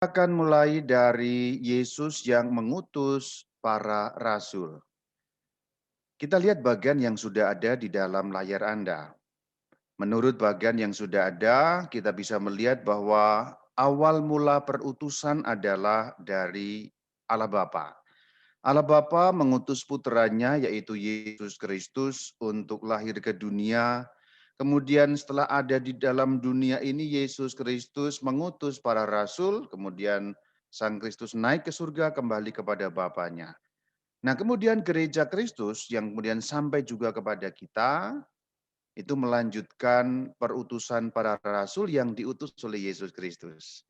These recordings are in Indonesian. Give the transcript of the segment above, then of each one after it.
Akan mulai dari Yesus yang mengutus para rasul. Kita lihat bagian yang sudah ada di dalam layar Anda. Menurut bagian yang sudah ada, kita bisa melihat bahwa awal mula perutusan adalah dari Allah Bapa. Allah Bapa mengutus putranya yaitu Yesus Kristus untuk lahir ke dunia. Kemudian setelah ada di dalam dunia ini Yesus Kristus mengutus para rasul, kemudian Sang Kristus naik ke surga kembali kepada Bapanya. Nah, kemudian gereja Kristus yang kemudian sampai juga kepada kita itu melanjutkan perutusan para rasul yang diutus oleh Yesus Kristus.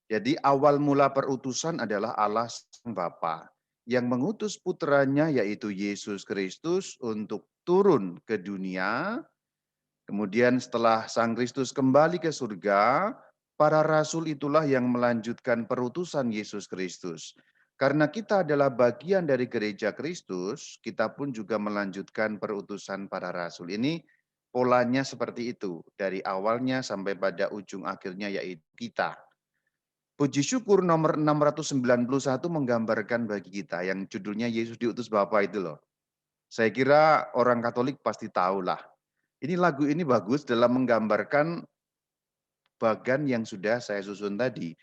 Jadi awal mula perutusan adalah Allah Sang Bapa yang mengutus putranya yaitu Yesus Kristus untuk turun ke dunia. Kemudian setelah Sang Kristus kembali ke surga, para rasul itulah yang melanjutkan perutusan Yesus Kristus. Karena kita adalah bagian dari gereja Kristus, kita pun juga melanjutkan perutusan para rasul. Ini polanya seperti itu, dari awalnya sampai pada ujung akhirnya yaitu kita. Puji syukur nomor 691 menggambarkan bagi kita yang judulnya Yesus diutus Bapa itu loh. Saya kira orang Katolik pasti tahu lah. Ini lagu ini bagus dalam menggambarkan bagan yang sudah saya susun tadi.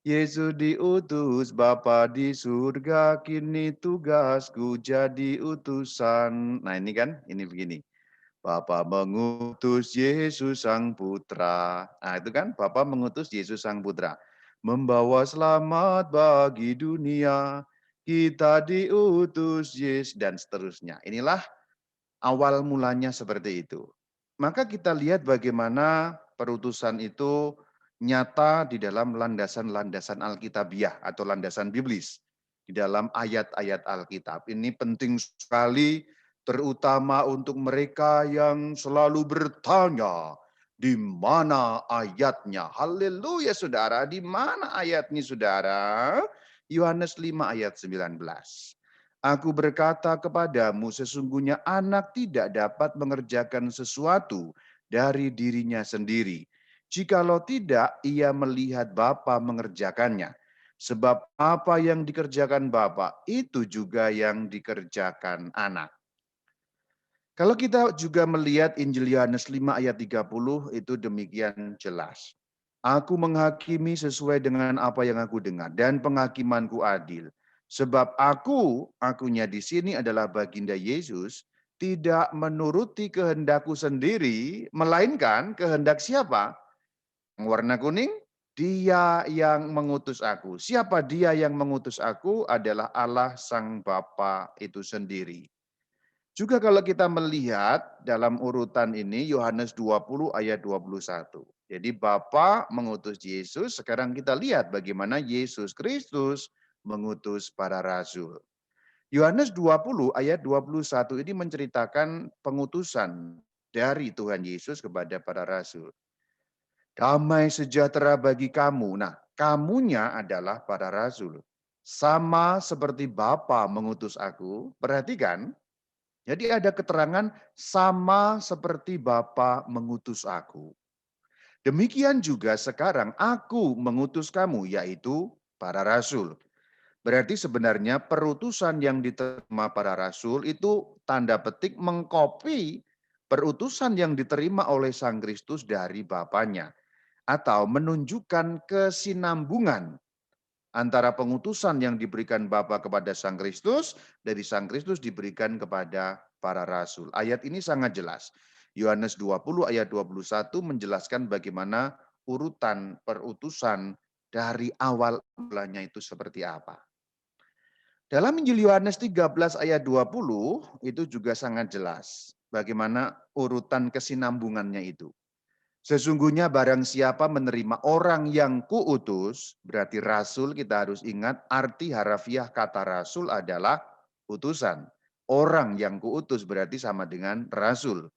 Yesus diutus Bapa di surga, kini tugasku jadi utusan. Nah ini kan, ini begini. Bapa mengutus Yesus Sang Putra. Nah itu kan, Bapa mengutus Yesus Sang Putra. Membawa selamat bagi dunia. Kita diutus Yesus dan seterusnya. Inilah awal mulanya seperti itu. Maka kita lihat bagaimana perutusan itu nyata di dalam landasan-landasan Alkitabiah atau landasan biblis. Di dalam ayat-ayat Alkitab. Ini penting sekali terutama untuk mereka yang selalu bertanya, di mana ayatnya? Haleluya saudara, di mana ayatnya saudara? Yohanes 5 ayat 19. Aku berkata kepadamu, sesungguhnya anak tidak dapat mengerjakan sesuatu dari dirinya sendiri. Jikalau tidak, ia melihat Bapa mengerjakannya. Sebab apa yang dikerjakan Bapa, itu juga yang dikerjakan anak. Kalau kita juga melihat Injil Yohanes 5 ayat 30, itu demikian jelas. Aku menghakimi sesuai dengan apa yang aku dengar, dan penghakimanku adil. Sebab akunya di sini adalah baginda Yesus, tidak menuruti kehendakku sendiri, melainkan kehendak siapa? Yang warna kuning, dia yang mengutus aku. Siapa dia yang mengutus aku? Adalah Allah Sang Bapa itu sendiri. Juga kalau kita melihat dalam urutan ini Yohanes 20 ayat 21. Jadi Bapa mengutus Yesus, sekarang kita lihat bagaimana Yesus Kristus mengutus para rasul. Yohanes 20 ayat 21 ini menceritakan pengutusan dari Tuhan Yesus kepada para rasul. Damai sejahtera bagi kamu. Nah, kamunya adalah para rasul. Sama seperti Bapa mengutus aku, perhatikan, jadi ada keterangan sama seperti Bapa mengutus aku. Demikian juga sekarang aku mengutus kamu, yaitu para rasul. Berarti sebenarnya perutusan yang diterima para rasul itu tanda petik mengkopi perutusan yang diterima oleh Sang Kristus dari Bapanya. Atau menunjukkan kesinambungan antara pengutusan yang diberikan Bapa kepada Sang Kristus, dari Sang Kristus diberikan kepada para rasul. Ayat ini sangat jelas. Yohanes 20 ayat 21 menjelaskan bagaimana urutan perutusan dari awal mulanya itu seperti apa. Dalam Injil Yohanes 13 ayat 20 itu juga sangat jelas bagaimana urutan kesinambungannya itu. Sesungguhnya barang siapa menerima orang yang kuutus, berarti rasul, kita harus ingat arti harafiah kata rasul adalah utusan. Orang yang kuutus berarti sama dengan rasul.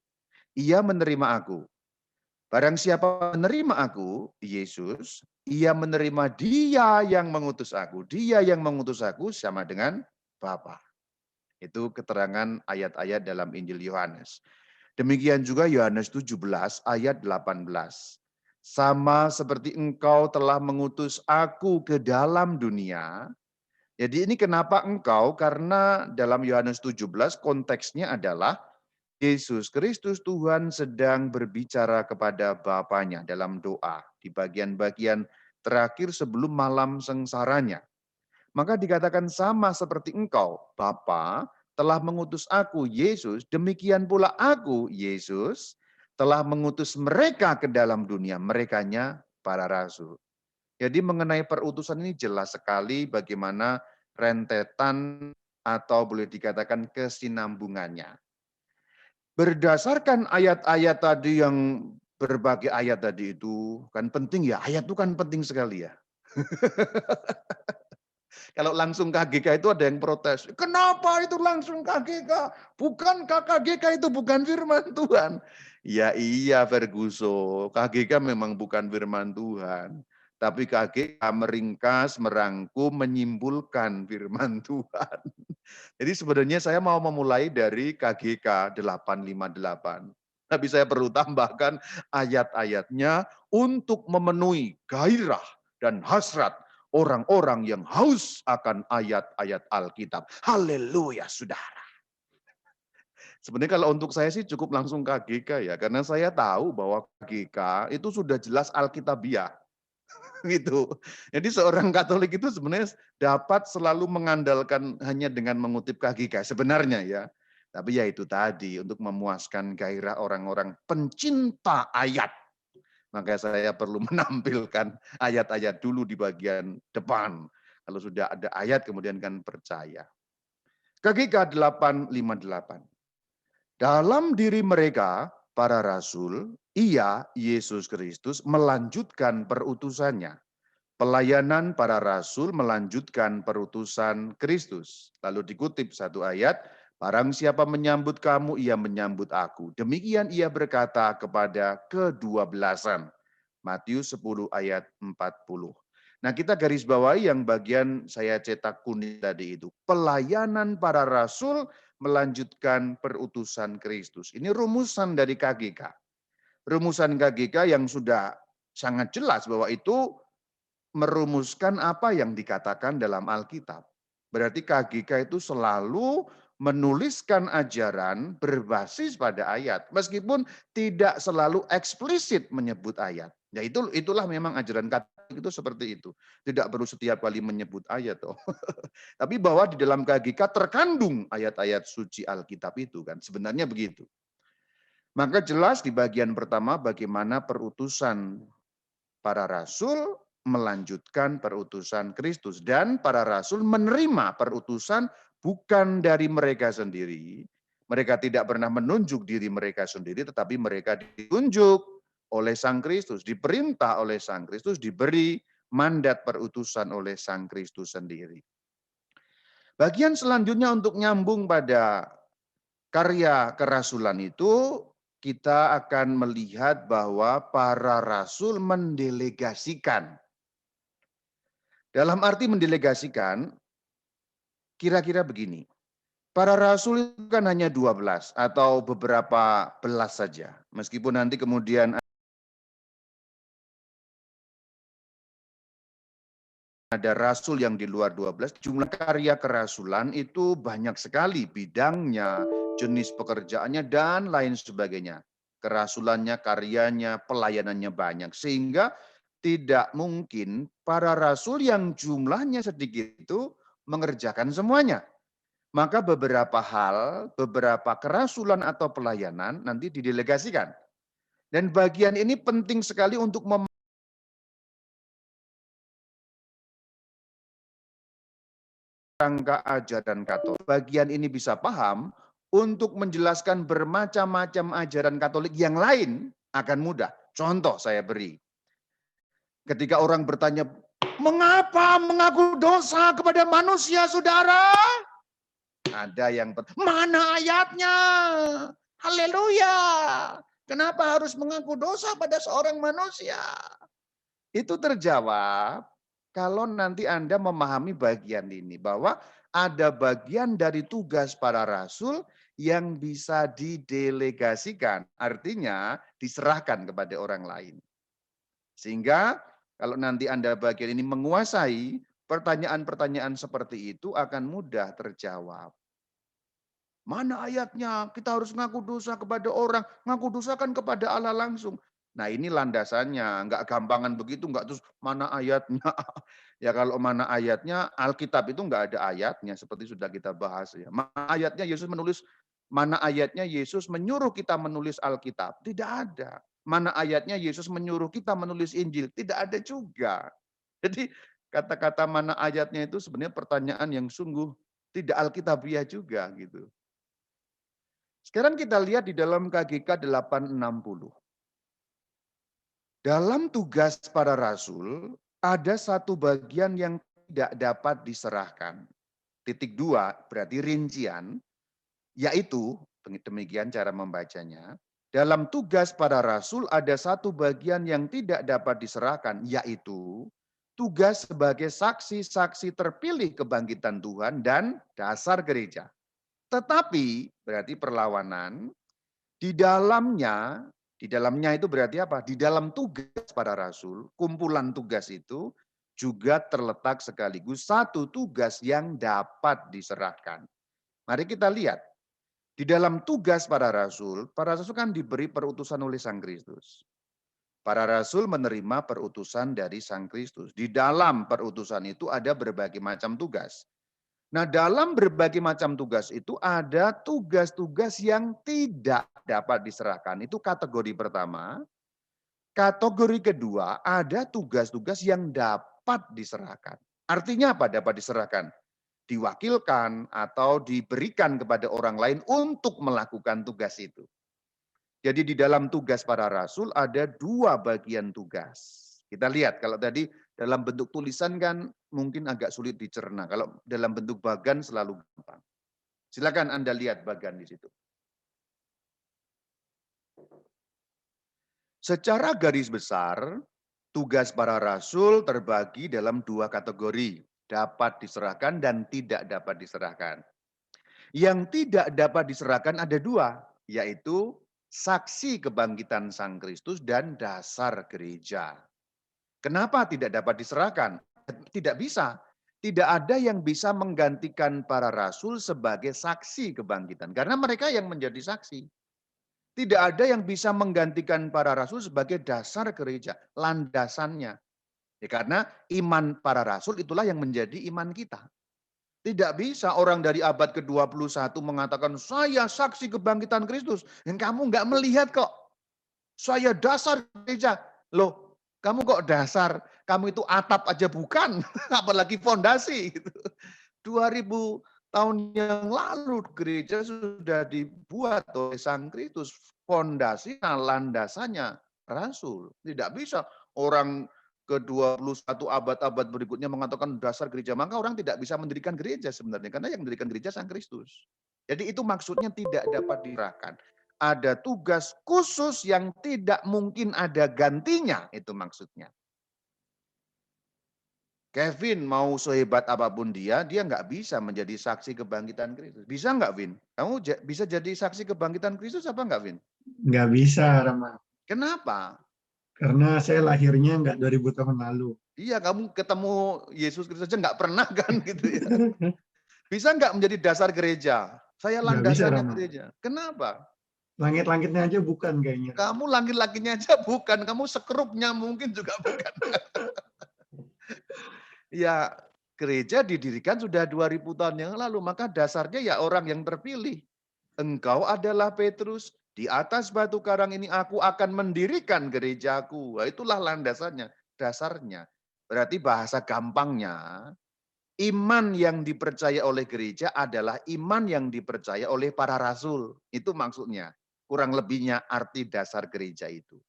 Ia menerima aku. Barang siapa menerima aku, Yesus, ia menerima dia yang mengutus aku. Dia yang mengutus aku sama dengan Bapa. Itu keterangan ayat-ayat dalam Injil Yohanes. Demikian juga Yohanes 17 ayat 18. Sama seperti engkau telah mengutus aku ke dalam dunia. Jadi ini kenapa engkau? Karena dalam Yohanes 17 konteksnya adalah Yesus Kristus Tuhan sedang berbicara kepada Bapanya dalam doa di bagian-bagian terakhir sebelum malam sengsaranya. Maka dikatakan sama seperti engkau, Bapa telah mengutus aku, Yesus, demikian pula aku, Yesus, telah mengutus mereka ke dalam dunia, merekanya para rasul. Jadi mengenai perutusan ini jelas sekali bagaimana rentetan atau boleh dikatakan kesinambungannya. Berdasarkan ayat-ayat tadi yang berbagai ayat tadi itu, kan penting ya, ayat itu kan penting sekali ya. Kalau langsung KGK itu ada yang protes. Kenapa itu langsung KGK? Bukankah KGK itu bukan firman Tuhan? Ya iya Ferguso, KGK memang bukan firman Tuhan. Tapi KGK meringkas, merangkum, menyimpulkan firman Tuhan. Jadi sebenarnya saya mau memulai dari KGK 858. Tapi saya perlu tambahkan ayat-ayatnya untuk memenuhi gairah dan hasrat orang-orang yang haus akan ayat-ayat Alkitab. Haleluya, saudara. Sebenarnya kalau untuk saya sih cukup langsung KGK ya, karena saya tahu bahwa KGK itu sudah jelas Alkitabiah. Gitu. Jadi seorang Katolik itu sebenarnya dapat selalu mengandalkan hanya dengan mengutip KGK sebenarnya ya. Tapi ya itu tadi untuk memuaskan gairah orang-orang pencinta ayat. Maka saya perlu menampilkan ayat-ayat dulu di bagian depan. Kalau sudah ada ayat kemudian kan percaya. KGK 858. Dalam diri mereka, para rasul, ia, Yesus Kristus, melanjutkan perutusannya. Pelayanan para rasul melanjutkan perutusan Kristus. Lalu dikutip satu ayat, barang siapa menyambut kamu, ia menyambut aku. Demikian ia berkata kepada kedua-belasan. Matius 10 ayat 40. Nah kita garis bawahi yang bagian saya cetak kuning tadi itu. Pelayanan para rasul melanjutkan perutusan Kristus. Ini rumusan dari KGK. Rumusan KGK yang sudah sangat jelas bahwa itu merumuskan apa yang dikatakan dalam Alkitab. Berarti KGK itu selalu menuliskan ajaran berbasis pada ayat, meskipun tidak selalu eksplisit menyebut ayat. Ya itulah memang ajaran Katolik itu seperti itu. Tidak perlu setiap kali menyebut ayat toh. Tapi bahwa di dalam KGK terkandung ayat-ayat suci Alkitab itu kan, sebenarnya begitu. Maka jelas di bagian pertama bagaimana perutusan para rasul melanjutkan perutusan Kristus dan para rasul menerima perutusan bukan dari mereka sendiri. Mereka tidak pernah menunjuk diri mereka sendiri, tetapi mereka ditunjuk oleh Sang Kristus, diperintah oleh Sang Kristus, diberi mandat perutusan oleh Sang Kristus sendiri. Bagian selanjutnya untuk nyambung pada karya kerasulan itu, kita akan melihat bahwa para rasul mendelegasikan. Dalam arti mendelegasikan, kira-kira begini. Para rasul itu kan hanya 12 atau beberapa belas saja. Meskipun nanti kemudian ada rasul yang di luar 12, jumlah karya kerasulan itu banyak sekali bidangnya, jenis pekerjaannya, dan lain sebagainya. Kerasulannya, karyanya, pelayanannya banyak. Sehingga tidak mungkin para rasul yang jumlahnya sedikit itu mengerjakan semuanya. Maka beberapa hal, beberapa kerasulan atau pelayanan nanti didelegasikan. Dan bagian ini penting sekali untuk rangka ajaran Katolik. Bagian ini bisa paham untuk menjelaskan bermacam-macam ajaran Katolik yang lain akan mudah. Contoh saya beri. Ketika orang bertanya, mengapa mengaku dosa kepada manusia, saudara? Ada yang, mana ayatnya? Haleluya. Kenapa harus mengaku dosa pada seorang manusia? Itu terjawab kalau nanti Anda memahami bagian ini, bahwa ada bagian dari tugas para rasul yang bisa didelegasikan, artinya diserahkan kepada orang lain. Sehingga kalau nanti Anda bagian ini menguasai, pertanyaan-pertanyaan seperti itu akan mudah terjawab. Mana ayatnya? Kita harus ngaku dosa kepada orang. Ngaku dosa kan kepada Allah langsung. Nah ini landasannya. Enggak gampangan begitu. Enggak terus mana ayatnya. Ya kalau mana ayatnya, Alkitab itu enggak ada ayatnya. Seperti sudah kita bahas. Ya. Mana ayatnya Yesus menulis, mana ayatnya Yesus menyuruh kita menulis Alkitab. Tidak ada. Mana ayatnya Yesus menyuruh kita menulis Injil. Tidak ada juga. Jadi kata-kata mana ayatnya itu sebenarnya pertanyaan yang sungguh tidak alkitabiah juga gitu. Sekarang kita lihat di dalam KGK 860. Dalam tugas para rasul, ada satu bagian yang tidak dapat diserahkan. Titik 2 berarti rincian, yaitu, demikian cara membacanya, dalam tugas para rasul ada satu bagian yang tidak dapat diserahkan, yaitu tugas sebagai saksi-saksi terpilih kebangkitan Tuhan dan dasar gereja. Tetapi, berarti perlawanan, di dalamnya itu berarti apa? Di dalam tugas para rasul, kumpulan tugas itu juga terletak sekaligus satu tugas yang dapat diserahkan. Mari kita lihat. Di dalam tugas para rasul kan diberi perutusan oleh Sang Kristus. Para rasul menerima perutusan dari Sang Kristus. Di dalam perutusan itu ada berbagai macam tugas. Nah, dalam berbagai macam tugas itu ada tugas-tugas yang tidak dapat diserahkan. Itu kategori pertama. Kategori kedua, ada tugas-tugas yang dapat diserahkan. Artinya apa dapat diserahkan? Diwakilkan atau diberikan kepada orang lain untuk melakukan tugas itu. Jadi di dalam tugas para rasul ada dua bagian tugas. Kita lihat kalau tadi dalam bentuk tulisan kan mungkin agak sulit dicerna. Kalau dalam bentuk bagan selalu gampang. Silakan Anda lihat bagan di situ. Secara garis besar, tugas para rasul terbagi dalam dua kategori. Dapat diserahkan dan tidak dapat diserahkan. Yang tidak dapat diserahkan ada dua, yaitu saksi kebangkitan Sang Kristus dan dasar gereja. Kenapa tidak dapat diserahkan? Tidak bisa. Tidak ada yang bisa menggantikan para rasul sebagai saksi kebangkitan. Karena mereka yang menjadi saksi. Tidak ada yang bisa menggantikan para rasul sebagai dasar gereja. Landasannya. Ya, karena iman para rasul itulah yang menjadi iman kita. Tidak bisa orang dari abad ke-21 mengatakan, saya saksi kebangkitan Kristus. Dan kamu nggak melihat kok. Saya dasar gereja. Loh, kamu kok dasar? Kamu itu atap aja bukan, apalagi fondasi. 2000 tahun yang lalu gereja sudah dibuat oleh Sang Kristus. Fondasi, landasannya rasul. Tidak bisa orang ke-21 abad-abad berikutnya mengatakan dasar gereja. Maka orang tidak bisa mendirikan gereja sebenarnya. Karena yang mendirikan gereja Sang Kristus. Jadi itu maksudnya tidak dapat diserahkan. Ada tugas khusus yang tidak mungkin ada gantinya. Itu maksudnya. Kevin mau sehebat apapun dia nggak bisa menjadi saksi kebangkitan Kristus. Bisa nggak, Vin? Kamu bisa jadi saksi kebangkitan Kristus apa nggak, Vin? Nggak bisa, Rama. Kenapa? Karena saya lahirnya nggak 2000 tahun lalu. Iya, kamu ketemu Yesus Kristus aja nggak pernah kan gitu ya. Bisa nggak menjadi dasar gereja? Saya landasannya gereja. Kenapa? Langit-langitnya aja bukan kayaknya. Kamu langit-langitnya aja bukan. Kamu sekerupnya mungkin juga bukan. Ya, gereja didirikan sudah 2000 tahun yang lalu, maka dasarnya ya orang yang terpilih. Engkau adalah Petrus, di atas batu karang ini aku akan mendirikan gerejaku. Nah, itulah landasannya, dasarnya. Berarti bahasa gampangnya, iman yang dipercaya oleh gereja adalah iman yang dipercaya oleh para rasul. Itu maksudnya. Kurang lebihnya arti dasar gereja itu.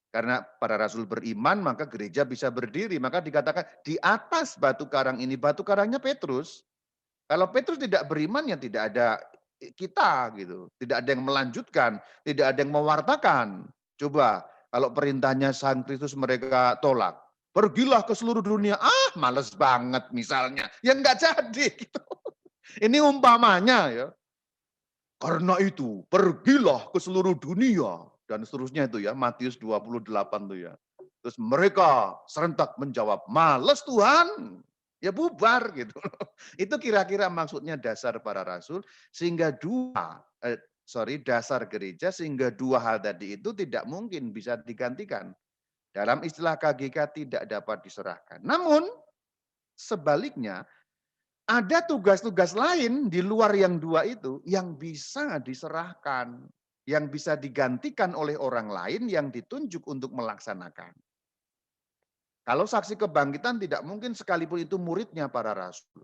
Karena para rasul beriman, maka gereja bisa berdiri. Maka dikatakan di atas batu karang ini, batu karangnya Petrus. Kalau Petrus tidak beriman, ya tidak ada kita gitu. Tidak ada yang melanjutkan, tidak ada yang mewartakan. Coba kalau perintahnya Sang Kristus mereka tolak. Pergilah ke seluruh dunia. Ah, males banget misalnya. Ya enggak jadi gitu. Ini umpamanya ya. Karena itu, pergilah ke seluruh dunia. Dan seterusnya itu ya, Matius 28 tuh ya. Terus mereka serentak menjawab, "Males Tuhan." Ya bubar gitu. Itu kira-kira maksudnya dasar para rasul, sehingga dasar gereja, sehingga dua hal tadi itu tidak mungkin bisa digantikan. Dalam istilah KGK tidak dapat diserahkan. Namun sebaliknya ada tugas-tugas lain di luar yang dua itu yang bisa diserahkan, yang bisa digantikan oleh orang lain yang ditunjuk untuk melaksanakan. Kalau saksi kebangkitan tidak mungkin sekalipun itu muridnya para rasul.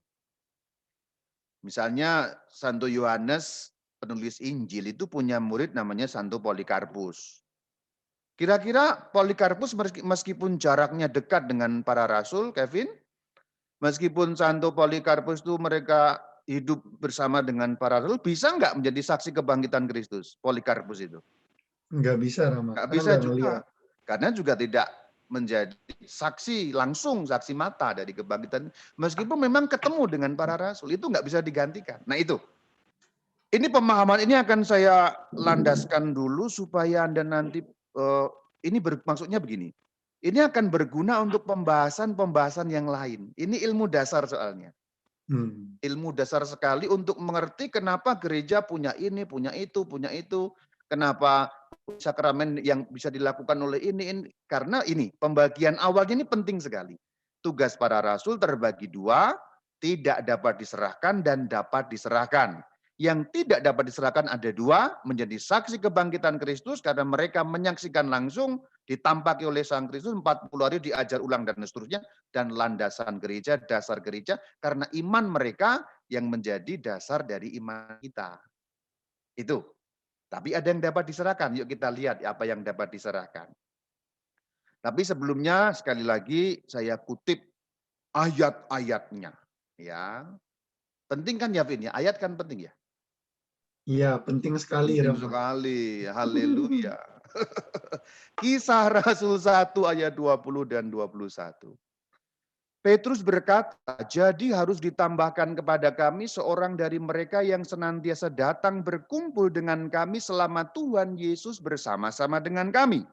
Misalnya Santo Yohanes penulis Injil itu punya murid namanya Santo Polikarpus. Kira-kira Polikarpus meskipun jaraknya dekat dengan para rasul, Kevin, meskipun Santo Polikarpus itu mereka hidup bersama dengan para rasul, bisa nggak menjadi saksi kebangkitan Kristus, Polikarpus itu? Nggak bisa, Rama. Nggak Karena bisa nggak juga. ngelihat. Karena juga tidak menjadi saksi langsung, saksi mata dari kebangkitan. Meskipun memang ketemu dengan para rasul, itu nggak bisa digantikan. Nah itu, ini pemahaman ini akan saya landaskan dulu supaya Anda nanti, ini maksudnya begini, ini akan berguna untuk pembahasan-pembahasan yang lain. Ini ilmu dasar soalnya. Ilmu dasar sekali untuk mengerti kenapa gereja punya ini, punya itu, kenapa sakramen yang bisa dilakukan oleh ini. Karena ini, pembagian awalnya ini penting sekali. Tugas para rasul terbagi dua, tidak dapat diserahkan dan dapat diserahkan. Yang tidak dapat diserahkan ada dua, menjadi saksi kebangkitan Kristus karena mereka menyaksikan langsung, ditampaki oleh Sang Kristus 40 hari diajar ulang dan seterusnya, dan landasan gereja, dasar gereja, karena iman mereka yang menjadi dasar dari iman kita. Itu. Tapi ada yang dapat diserahkan. Yuk kita lihat apa yang dapat diserahkan. Tapi sebelumnya sekali lagi saya kutip ayat-ayatnya. Ya. Penting kan ya, Vin? Ayat kan penting ya? Iya, penting sekali, Penting Rama. sekali. Haleluya. Kisah Rasul 1 ayat 20 dan 21. Petrus berkata, "Jadi harus ditambahkan kepada kami seorang dari mereka yang senantiasa datang berkumpul dengan kami selama Tuhan Yesus bersama-sama dengan kami,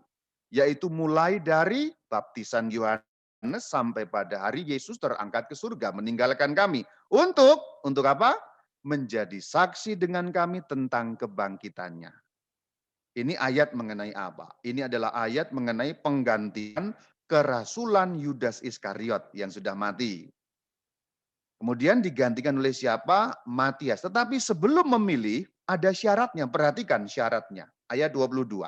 yaitu mulai dari baptisan Yohanes sampai pada hari Yesus terangkat ke surga meninggalkan kami. Untuk apa? Menjadi saksi dengan kami tentang kebangkitannya." Ini ayat mengenai apa? Ini adalah ayat mengenai penggantian kerasulan Yudas Iskariot yang sudah mati. Kemudian digantikan oleh siapa? Matias. Tetapi sebelum memilih, ada syaratnya. Perhatikan syaratnya. Ayat 22.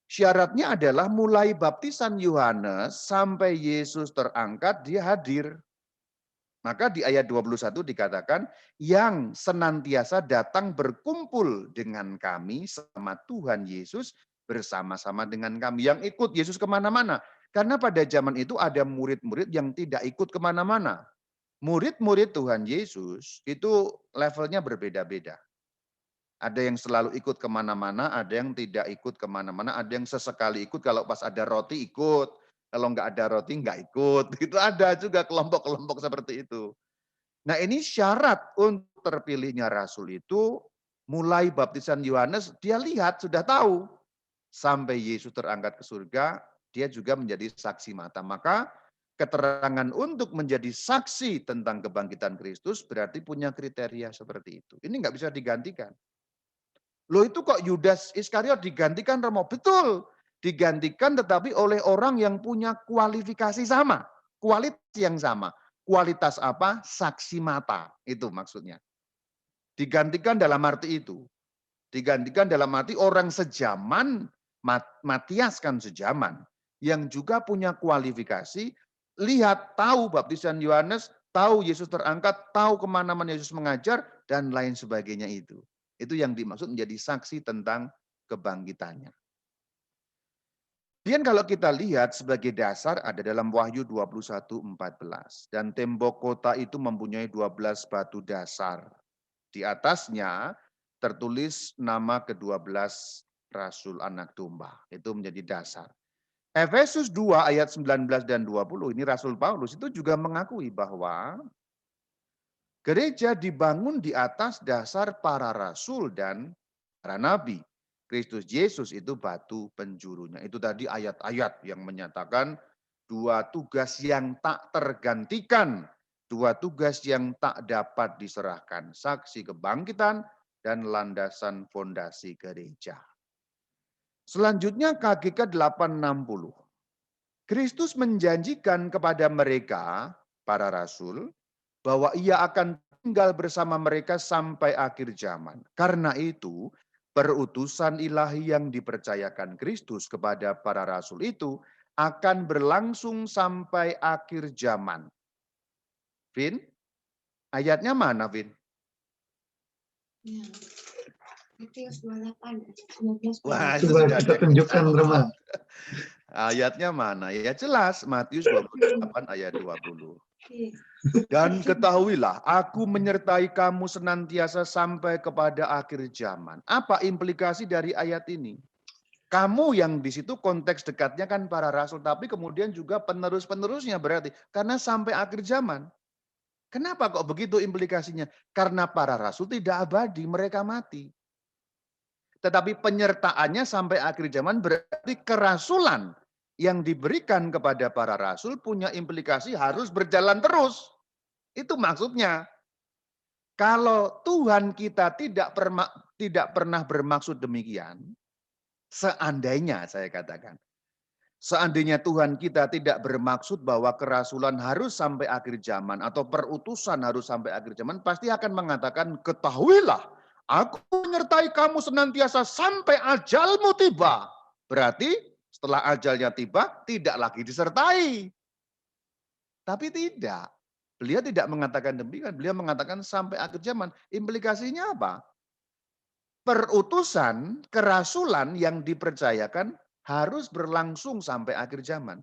Syaratnya adalah mulai baptisan Yohanes sampai Yesus terangkat, dia hadir. Maka di ayat 21 dikatakan, yang senantiasa datang berkumpul dengan kami sama Tuhan Yesus bersama-sama dengan kami. Yang ikut Yesus kemana-mana. Karena pada zaman itu ada murid-murid yang tidak ikut kemana-mana. Murid-murid Tuhan Yesus itu levelnya berbeda-beda. Ada yang selalu ikut kemana-mana, ada yang tidak ikut kemana-mana, ada yang sesekali ikut kalau pas ada roti ikut, kalau nggak ada roti nggak ikut. Itu ada juga kelompok-kelompok seperti itu. Nah ini syarat untuk terpilihnya Rasul itu, mulai baptisan Yohanes, dia lihat, sudah tahu. Sampai Yesus terangkat ke surga, dia juga menjadi saksi mata. Maka keterangan untuk menjadi saksi tentang kebangkitan Kristus berarti punya kriteria seperti itu. Ini nggak bisa digantikan. Loh itu kok Yudas Iskariot digantikan Romo? Betul, digantikan tetapi oleh orang yang punya kualifikasi sama, kualitas yang sama. Kualitas apa? Saksi mata, itu maksudnya. Digantikan dalam arti itu. Digantikan dalam arti orang sejaman, Matias kan sejaman, yang juga punya kualifikasi, lihat, tahu baptisan Yohanes, tahu Yesus terangkat, tahu kemana-mana Yesus mengajar, dan lain sebagainya itu. Itu yang dimaksud menjadi saksi tentang kebangkitannya. Kemudian kalau kita lihat sebagai dasar ada dalam Wahyu 21:14. Dan tembok kota itu mempunyai 12 batu dasar. Di atasnya tertulis nama ke-12 Rasul Anak Domba. Itu menjadi dasar. Efesus 2 ayat 19 dan 20, ini Rasul Paulus itu juga mengakui bahwa gereja dibangun di atas dasar para rasul dan para nabi. Kristus Yesus itu batu penjurunya. Itu tadi ayat-ayat yang menyatakan dua tugas yang tak tergantikan, dua tugas yang tak dapat diserahkan, saksi kebangkitan dan landasan fondasi gereja. Selanjutnya KGK 860. Kristus menjanjikan kepada mereka, para rasul, bahwa ia akan tinggal bersama mereka sampai akhir zaman. Karena itu, perutusan ilahi yang dipercayakan Kristus kepada para rasul itu akan berlangsung sampai akhir zaman. Vin, ayatnya mana, Vin? Ya. Matius 28 ayat 19. Wah, itu Coba sudah kita ada tunjukkan, Rema. ayatnya mana? Ya jelas, Matius 28 ayat 20. Iya. Dan ketahuilah, aku menyertai kamu senantiasa sampai kepada akhir zaman. Apa implikasi dari ayat ini? Kamu yang di situ konteks dekatnya kan para rasul, tapi kemudian juga penerus-penerusnya berarti. Karena sampai akhir zaman. Kenapa kok begitu implikasinya? Karena para rasul tidak abadi, mereka mati. Tetapi penyertaannya sampai akhir zaman berarti kerasulan yang diberikan kepada para rasul punya implikasi harus berjalan terus. Itu maksudnya. Kalau Tuhan kita tidak pernah bermaksud demikian, seandainya saya katakan, seandainya Tuhan kita tidak bermaksud bahwa kerasulan harus sampai akhir zaman atau perutusan harus sampai akhir zaman, pasti akan mengatakan, ketahuilah, aku menyertai kamu senantiasa sampai ajalmu tiba. Berarti setelah ajalnya tiba, tidak lagi disertai. Tapi tidak. Beliau tidak mengatakan demikian. Beliau mengatakan sampai akhir zaman. Implikasinya apa? Perutusan, kerasulan yang dipercayakan harus berlangsung sampai akhir zaman.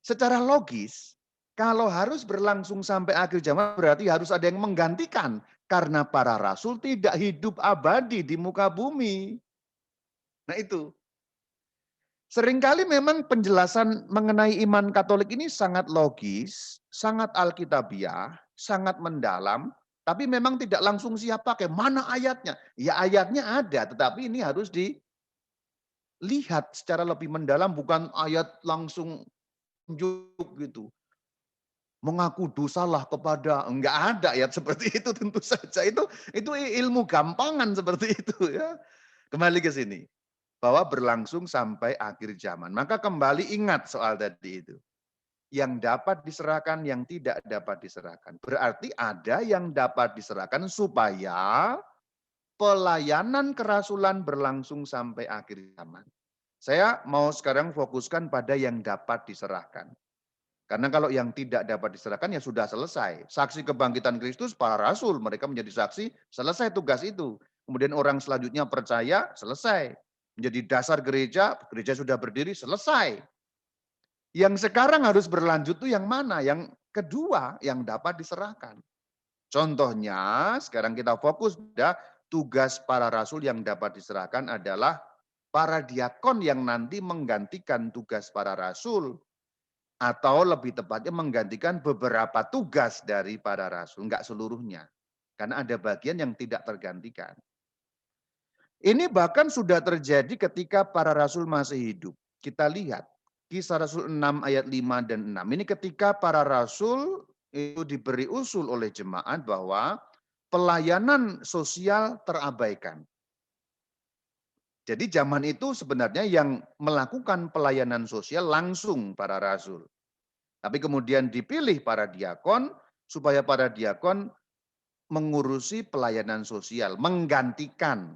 Secara logis, kalau harus berlangsung sampai akhir zaman berarti harus ada yang menggantikan. Karena para rasul tidak hidup abadi di muka bumi. Nah itu. Seringkali memang penjelasan mengenai iman Katolik ini sangat logis, sangat alkitabiah, sangat mendalam, tapi memang tidak langsung siap pakai. Mana ayatnya? Ya ayatnya ada, tetapi ini harus dilihat secara lebih mendalam, bukan ayat langsung tunjuk gitu. Mengaku dosalah kepada, enggak ada ayat seperti itu tentu saja. Itu ilmu gampangan seperti itu ya. Kembali ke sini. Bahwa berlangsung sampai akhir zaman. Maka kembali ingat soal tadi itu. Yang dapat diserahkan, yang tidak dapat diserahkan. Berarti ada yang dapat diserahkan supaya pelayanan kerasulan berlangsung sampai akhir zaman. Saya mau sekarang fokuskan pada yang dapat diserahkan. Karena kalau yang tidak dapat diserahkan ya sudah selesai. Saksi kebangkitan Kristus, para rasul, mereka menjadi saksi, selesai tugas itu. Kemudian orang selanjutnya percaya, selesai. Menjadi dasar gereja, gereja sudah berdiri, selesai. Yang sekarang harus berlanjut itu yang mana? Yang kedua, yang dapat diserahkan. Contohnya, sekarang kita fokus pada tugas para rasul yang dapat diserahkan adalah para diakon yang nanti menggantikan tugas para rasul. Atau lebih tepatnya menggantikan beberapa tugas dari para rasul, enggak seluruhnya. Karena ada bagian yang tidak tergantikan. Ini bahkan sudah terjadi ketika para rasul masih hidup. Kita lihat Kisah Rasul 6 ayat 5 dan 6. Ini ketika para rasul itu diberi usul oleh jemaat bahwa pelayanan sosial terabaikan. Jadi zaman itu sebenarnya yang melakukan pelayanan sosial langsung para rasul. Tapi kemudian dipilih para diakon supaya para diakon mengurusi pelayanan sosial, menggantikan.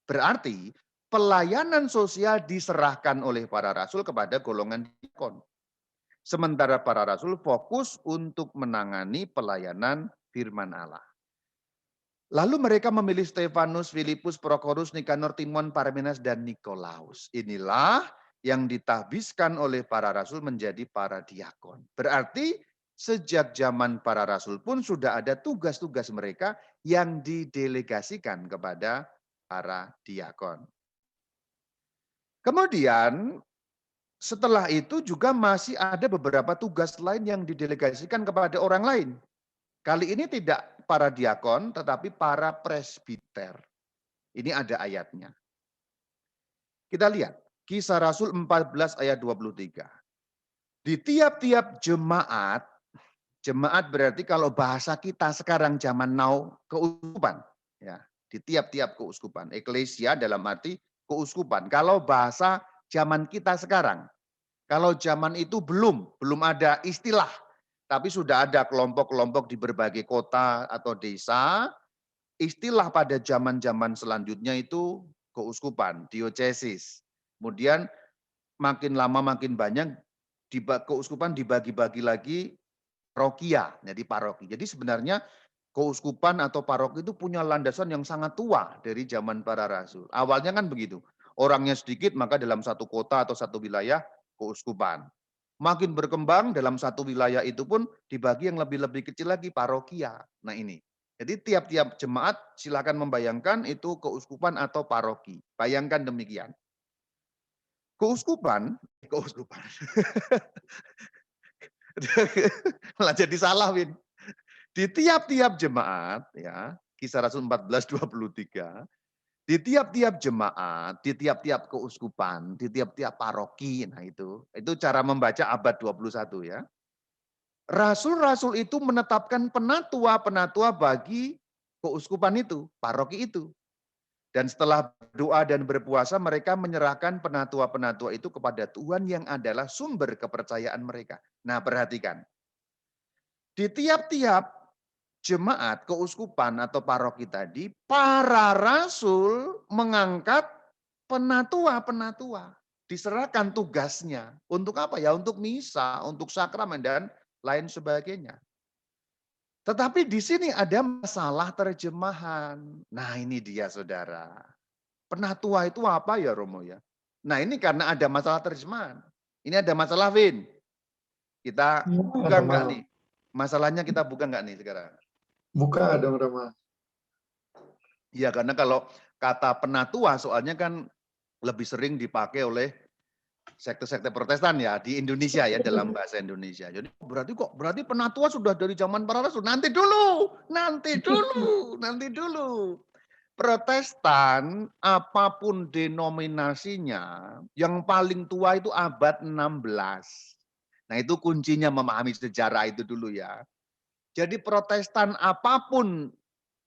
Berarti pelayanan sosial diserahkan oleh para rasul kepada golongan diakon. Sementara para rasul fokus untuk menangani pelayanan firman Allah. Lalu mereka memilih Stefanus, Filipus, Prokorus, Nikanor, Timon, Parmenas, dan Nikolaus. Inilah yang ditahbiskan oleh para rasul menjadi para diakon. Berarti sejak zaman para rasul pun sudah ada tugas-tugas mereka yang didelegasikan kepada para diakon. Kemudian setelah itu juga masih ada beberapa tugas lain yang didelegasikan kepada orang lain. Kali ini tidak para diakon tetapi para presbiter. Ini ada ayatnya. Kita lihat, Kisah Rasul 14 ayat 23. Di tiap-tiap jemaat, jemaat berarti kalau bahasa kita sekarang zaman now, keuskupan. Ya, di tiap-tiap keuskupan. Eklesia dalam arti keuskupan. Kalau bahasa zaman kita sekarang, kalau zaman itu belum ada istilah. Tapi sudah ada kelompok-kelompok di berbagai kota atau desa. Istilah pada zaman-zaman selanjutnya itu keuskupan, diocesis. Kemudian makin lama makin banyak keuskupan dibagi-bagi lagi parokia, jadi paroki. Jadi sebenarnya keuskupan atau paroki itu punya landasan yang sangat tua dari zaman para rasul. Awalnya kan begitu. Orangnya sedikit maka dalam satu kota atau satu wilayah keuskupan. Makin berkembang dalam satu wilayah itu pun dibagi yang lebih-lebih kecil lagi parokia. Nah ini. Jadi tiap-tiap jemaat silakan membayangkan itu keuskupan atau paroki. Bayangkan demikian. Keuskupan. Malah jadi salah, Win. Di tiap-tiap jemaat, ya, Kisah Rasul 14:23, di tiap-tiap jemaat, di tiap-tiap keuskupan, di tiap-tiap paroki, nah itu cara membaca abad 21 ya. Rasul-rasul itu menetapkan penatua-penatua bagi keuskupan itu, paroki itu. Dan setelah berdoa dan berpuasa, mereka menyerahkan penatua-penatua itu kepada Tuhan yang adalah sumber kepercayaan mereka. Nah, perhatikan. Di tiap-tiap jemaat, keuskupan atau paroki tadi, para rasul mengangkat penatua-penatua. Diserahkan tugasnya. Untuk apa ya? Untuk misa, untuk sakramen, dan lain sebagainya. Tetapi di sini ada masalah terjemahan. Nah ini dia saudara. Penatua itu apa ya Romo ya? Nah ini karena ada masalah terjemahan. Ini ada masalah Win. Kita buka enggak nih? Masalahnya kita buka enggak nih sekarang? Buka dong Roma. Iya karena kalau kata penatua soalnya kan lebih sering dipakai oleh sekte-sekte Protestan ya di Indonesia ya dalam bahasa Indonesia. Jadi berarti penatua sudah dari zaman para rasul. Nanti dulu. Protestan apapun denominasinya yang paling tua itu abad 16. Nah, itu kuncinya memahami sejarah itu dulu ya. Jadi Protestan apapun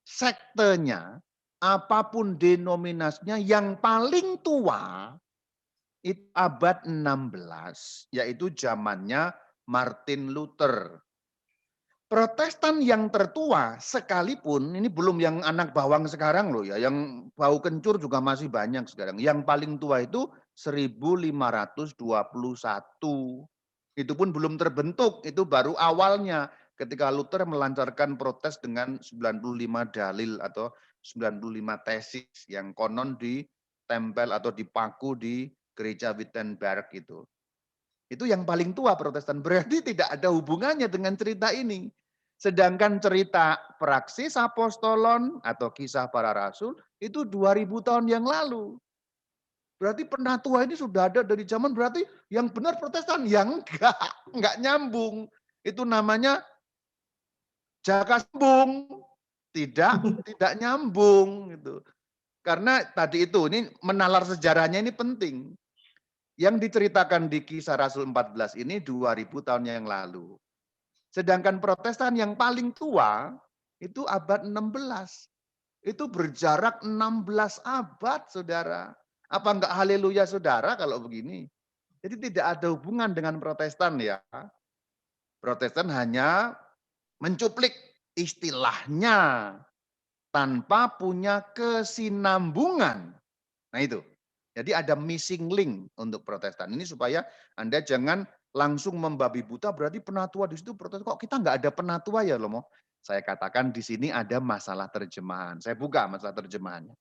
sektenya, apapun denominasinya yang paling tua itu abad 16, yaitu zamannya Martin Luther. Protestan yang tertua sekalipun, ini belum yang anak bawang sekarang loh ya, yang bau kencur juga masih banyak sekarang. Yang paling tua itu 1521. Itu pun belum terbentuk, itu baru awalnya ketika Luther melancarkan protes dengan 95 dalil atau 95 tesis yang konon ditempel atau dipaku di gereja Wittenberg itu. Itu yang paling tua Protestan. Berarti tidak ada hubungannya dengan cerita ini. Sedangkan cerita Praksis Apostolon atau Kisah Para Rasul itu 2000 tahun yang lalu. Berarti penatua ini sudah ada dari zaman, berarti yang benar Protestan. Yang enggak nyambung. Itu namanya jaka sembung. Tidak nyambung gitu. Karena tadi itu ini menalar sejarahnya ini penting. Yang diceritakan di Kisah Rasul 14 ini 2000 tahun yang lalu. Sedangkan Protestan yang paling tua itu abad 16. Itu berjarak 16 abad, Saudara. Apa enggak haleluya, Saudara, kalau begini? Jadi tidak ada hubungan dengan Protestan ya. Protestan hanya mencuplik istilahnya tanpa punya kesinambungan. Nah itu. Jadi ada missing link untuk Protestan. Ini supaya Anda jangan langsung membabi buta, berarti penatua di situ Protestan. Kok kita nggak ada penatua ya loh? Saya katakan di sini ada masalah terjemahan. Saya buka masalah terjemahannya.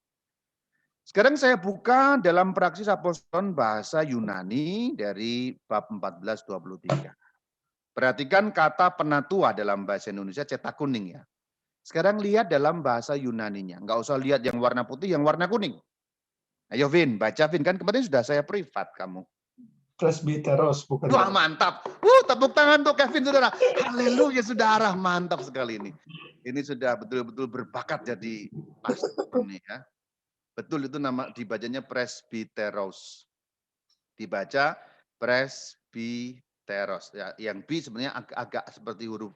Sekarang saya buka dalam Praksis Apostolon bahasa Yunani dari bab 14:23. Perhatikan kata penatua dalam bahasa Indonesia cetak kuning ya. Sekarang lihat dalam bahasa Yunaninya. Nggak usah lihat yang warna putih, yang warna kuning. Ayo Vin, baca Vin, kan kemarin sudah saya privat kamu. Presbiteros bukan. Wah mantap. Tepuk tangan untuk Kevin saudara. Haleluya saudara, mantap sekali ini. Ini sudah betul-betul berbakat jadi pastor ini ya. Betul, itu nama dibacanya presbiteros. Dibaca presbiteros. Ya, yang B sebenarnya agak seperti huruf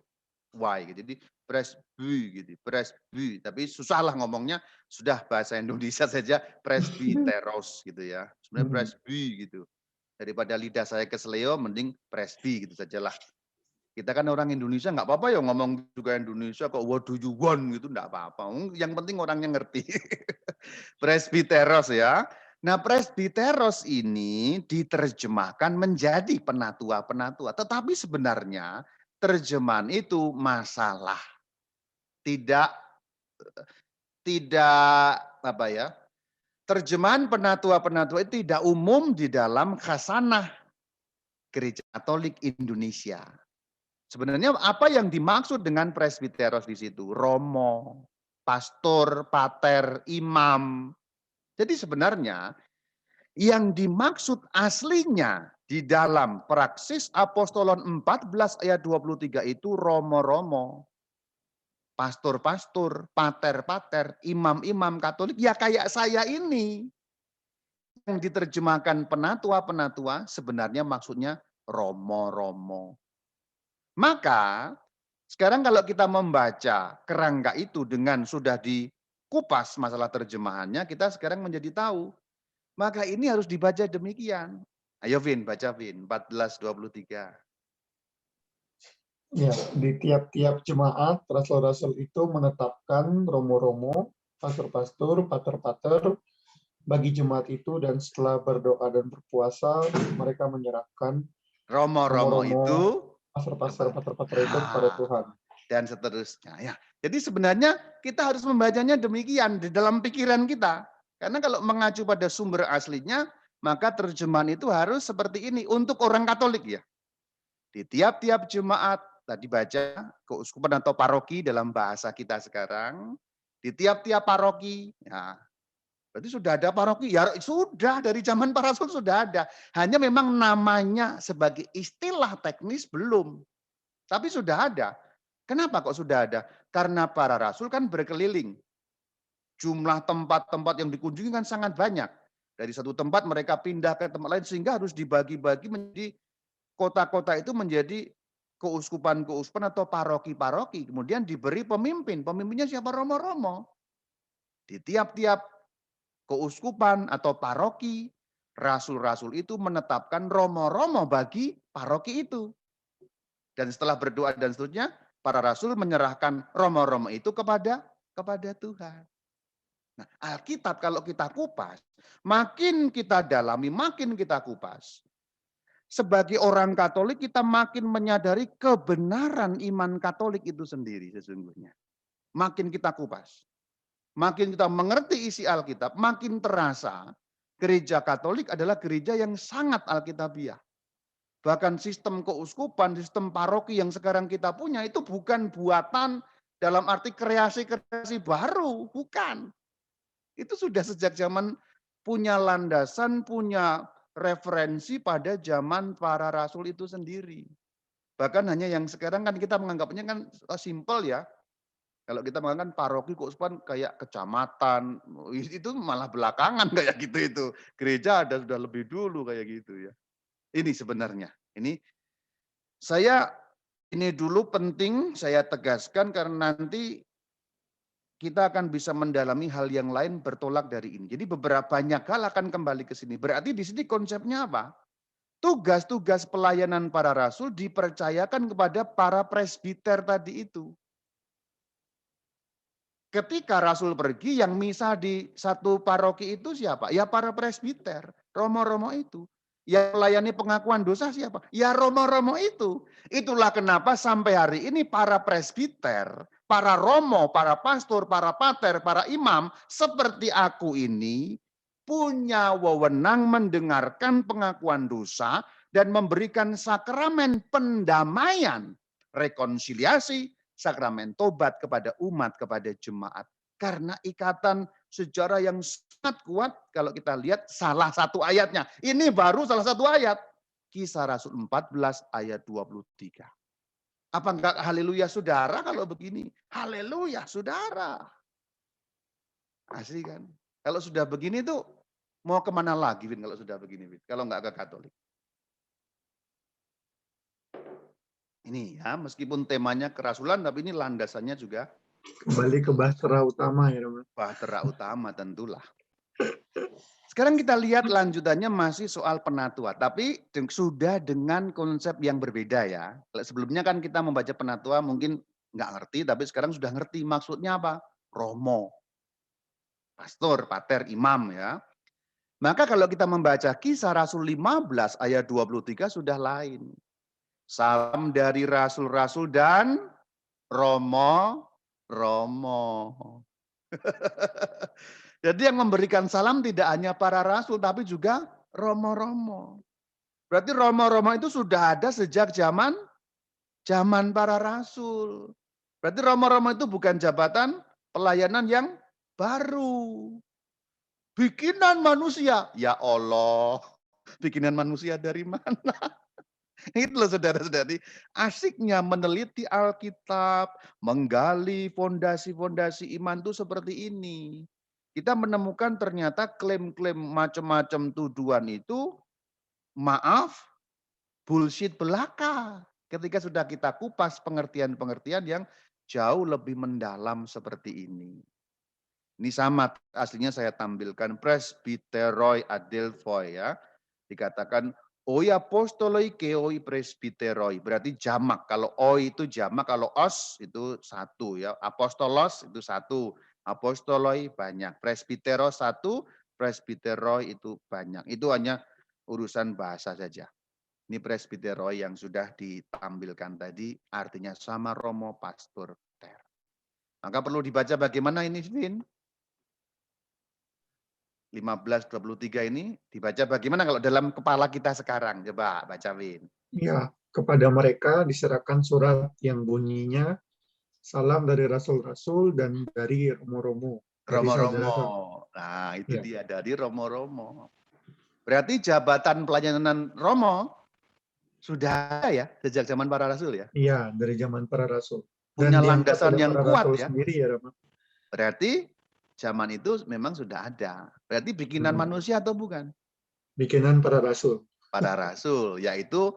Y gitu. Jadi presby gitu, presby. Tapi susahlah ngomongnya, sudah bahasa Indonesia saja presbiteros gitu ya. Sebenarnya presby gitu. Daripada lidah saya keseleo, mending presby gitu sajalah. Kita kan orang Indonesia, nggak apa-apa ya ngomong juga Indonesia kok what do you want gitu, nggak apa-apa. Yang penting orangnya ngerti. Presbiteros ya. Nah, presbiteros ini diterjemahkan menjadi penatua-penatua. Tetapi sebenarnya terjemahan itu masalah. Tidak tidak apa ya? Terjemahan penatua-penatua itu tidak umum di dalam khasanah Gereja Katolik Indonesia. Sebenarnya apa yang dimaksud dengan presbiteros di situ? Romo, pastor, pater, imam. Jadi sebenarnya yang dimaksud aslinya di dalam Praksis Apostolon 14 ayat 23 itu romo-romo, pastor-pastor, pater-pater, imam-imam Katolik, ya kayak saya ini. Yang diterjemahkan penatua-penatua sebenarnya maksudnya romo-romo. Maka sekarang kalau kita membaca kerangka itu dengan sudah dikupas masalah terjemahannya, kita sekarang menjadi tahu. Maka ini harus dibaca demikian. Ayo Vin, baca Vin, 14:23. Ya, di tiap-tiap jemaat, rasul-rasul itu menetapkan romo-romo, pastor-pastor, pater-pater bagi jemaat itu, dan setelah berdoa dan berpuasa, mereka menyerahkan Romo-romo romo-romo, itu pastor-pastor, pater-pater itu kepada ya, Tuhan. dan seterusnya. Ya. Jadi sebenarnya kita harus membacanya demikian di dalam pikiran kita. Karena kalau mengacu pada sumber aslinya, maka terjemahan itu harus seperti ini untuk orang Katolik ya. Di tiap-tiap jemaat, tadi baca keuskupan atau paroki dalam bahasa kita sekarang, di tiap-tiap paroki, ya, berarti sudah ada paroki, ya sudah dari zaman para rasul sudah ada. Hanya memang namanya sebagai istilah teknis belum, tapi sudah ada. Kenapa kok sudah ada? Karena para rasul kan berkeliling. Jumlah tempat-tempat yang dikunjungi kan sangat banyak. Dari satu tempat mereka pindah ke tempat lain sehingga harus dibagi-bagi menjadi kota-kota itu menjadi keuskupan-keuskupan atau paroki-paroki. Kemudian diberi pemimpin. Pemimpinnya siapa? Romo-romo. Di tiap-tiap keuskupan atau paroki, rasul-rasul itu menetapkan romo-romo bagi paroki itu. Dan setelah berdoa dan seterusnya, para rasul menyerahkan romo-romo itu kepada Tuhan. Nah, Alkitab kalau kita kupas, makin kita dalami, makin kita kupas, sebagai orang Katolik kita makin menyadari kebenaran iman Katolik itu sendiri sesungguhnya. Makin kita kupas, makin kita mengerti isi Alkitab, makin terasa gereja Katolik adalah gereja yang sangat alkitabiah. Bahkan sistem keuskupan, sistem paroki yang sekarang kita punya itu bukan buatan dalam arti kreasi-kreasi baru, bukan. Itu sudah sejak zaman punya landasan, punya referensi pada zaman para rasul itu sendiri. Bahkan hanya yang sekarang kan kita menganggapnya kan simpel ya. Kalau kita mengatakan paroki keuskupan kayak kecamatan, itu malah belakangan kayak gitu itu. Gereja ada sudah lebih dulu kayak gitu ya. Ini sebenarnya. Ini dulu penting saya tegaskan karena nanti kita akan bisa mendalami hal yang lain bertolak dari ini. Jadi beberapa banyak hal akan kembali ke sini. Berarti di sini konsepnya apa? Tugas-tugas pelayanan para rasul dipercayakan kepada para presbiter tadi itu. Ketika rasul pergi, yang misa di satu paroki itu siapa? Ya para presbiter, romo-romo itu. Yang melayani pengakuan dosa siapa? Ya romo-romo itu. Itulah kenapa sampai hari ini para presbiter, para romo, para pastor, para pater, para imam, seperti aku ini, punya wewenang mendengarkan pengakuan dosa dan memberikan sakramen pendamaian, rekonsiliasi, sakramen tobat kepada umat, kepada jemaat. Karena ikatan sejarah yang sangat kuat kalau kita lihat salah satu ayatnya. Ini baru salah satu ayat. Kisah Rasul 14 ayat 23. Apa enggak haleluya saudara kalau begini? Haleluya saudara. Asli kan? Kalau sudah begini tuh mau kemana lagi, Vin, kalau sudah begini, Vin? Kalau nggak ke Katolik. Ini ya, meskipun temanya kerasulan, tapi ini landasannya juga Kembali ke bahtera utama ya, Romo. bahtera utama tentulah. Sekarang kita lihat lanjutannya masih soal penatua, tapi sudah dengan konsep yang berbeda ya. Sebelumnya kan kita membaca penatua mungkin nggak ngerti, tapi sekarang sudah ngerti maksudnya apa. Romo, pastor, pater, imam ya. Maka kalau kita membaca Kisah Rasul 15 ayat 23 sudah lain. Salam dari rasul-rasul dan romo. Jadi yang memberikan salam tidak hanya para rasul, tapi juga romo-romo. Berarti romo-romo itu sudah ada sejak zaman para rasul. Berarti romo-romo itu bukan jabatan pelayanan yang baru. Bikinan manusia. Ya Allah, bikinan manusia dari mana? Itu loh saudara-saudari, asiknya meneliti Alkitab, menggali fondasi-fondasi iman itu seperti ini. Kita menemukan ternyata klaim-klaim macam-macam tuduhan itu, maaf, bullshit belaka. Ketika sudah kita kupas pengertian-pengertian yang jauh lebih mendalam seperti ini. Ini sama, aslinya saya tampilkan presbyteroi adelphoi ya. Dikatakan oi apostoloi ke oi presbyteroi, berarti jamak. Kalau oi itu jamak, kalau os itu satu ya. Apostolos itu satu, apostoloi banyak. Presbyteros satu, presbyteroi itu banyak. Itu hanya urusan bahasa saja. Ini presbyteroi yang sudah ditampilkan tadi, artinya sama romo, pastor, ter. Maka perlu dibaca bagaimana ini, Vin? 15:23 ini dibaca bagaimana kalau dalam kepala kita sekarang? Coba baca, Win. Ya, kepada mereka diserahkan surat yang bunyinya salam dari rasul-rasul dan dari romo-romo. Dari Romo-romo. saudara. Nah, itu Ya. dia dari romo-romo. Berarti jabatan pelayanan romo sudah ada ya sejak zaman para rasul ya? Iya, dari zaman para rasul. Punya Dan diangkat landasan oleh yang para kuat rasul ya. sendiri ya, Romo. Berarti zaman itu memang sudah ada. Berarti bikinan manusia atau bukan? Bikinan para rasul. Para rasul, yaitu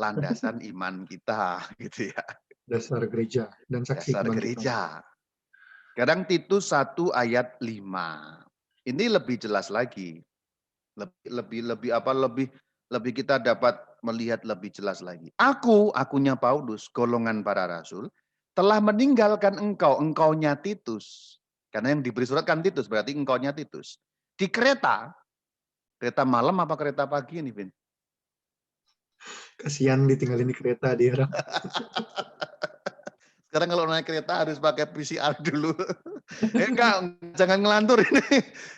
landasan iman kita gitu ya. Dasar gereja dan saksi Dasar kebangkitan. gereja. Sekarang Titus 1 ayat 5. Ini lebih jelas lagi. Lebih kita dapat melihat lebih jelas lagi. Akunya Paulus, golongan para rasul, telah meninggalkan engkaunya Titus. Karena yang diberi surat kan Titus, berarti engkaunya Titus. Di kereta malam apa kereta pagi ini, Vin? Kasihan ditinggalin di kereta dia. Sekarang kalau naik kereta harus pakai PCR dulu. Enggak, jangan ngelantur ini.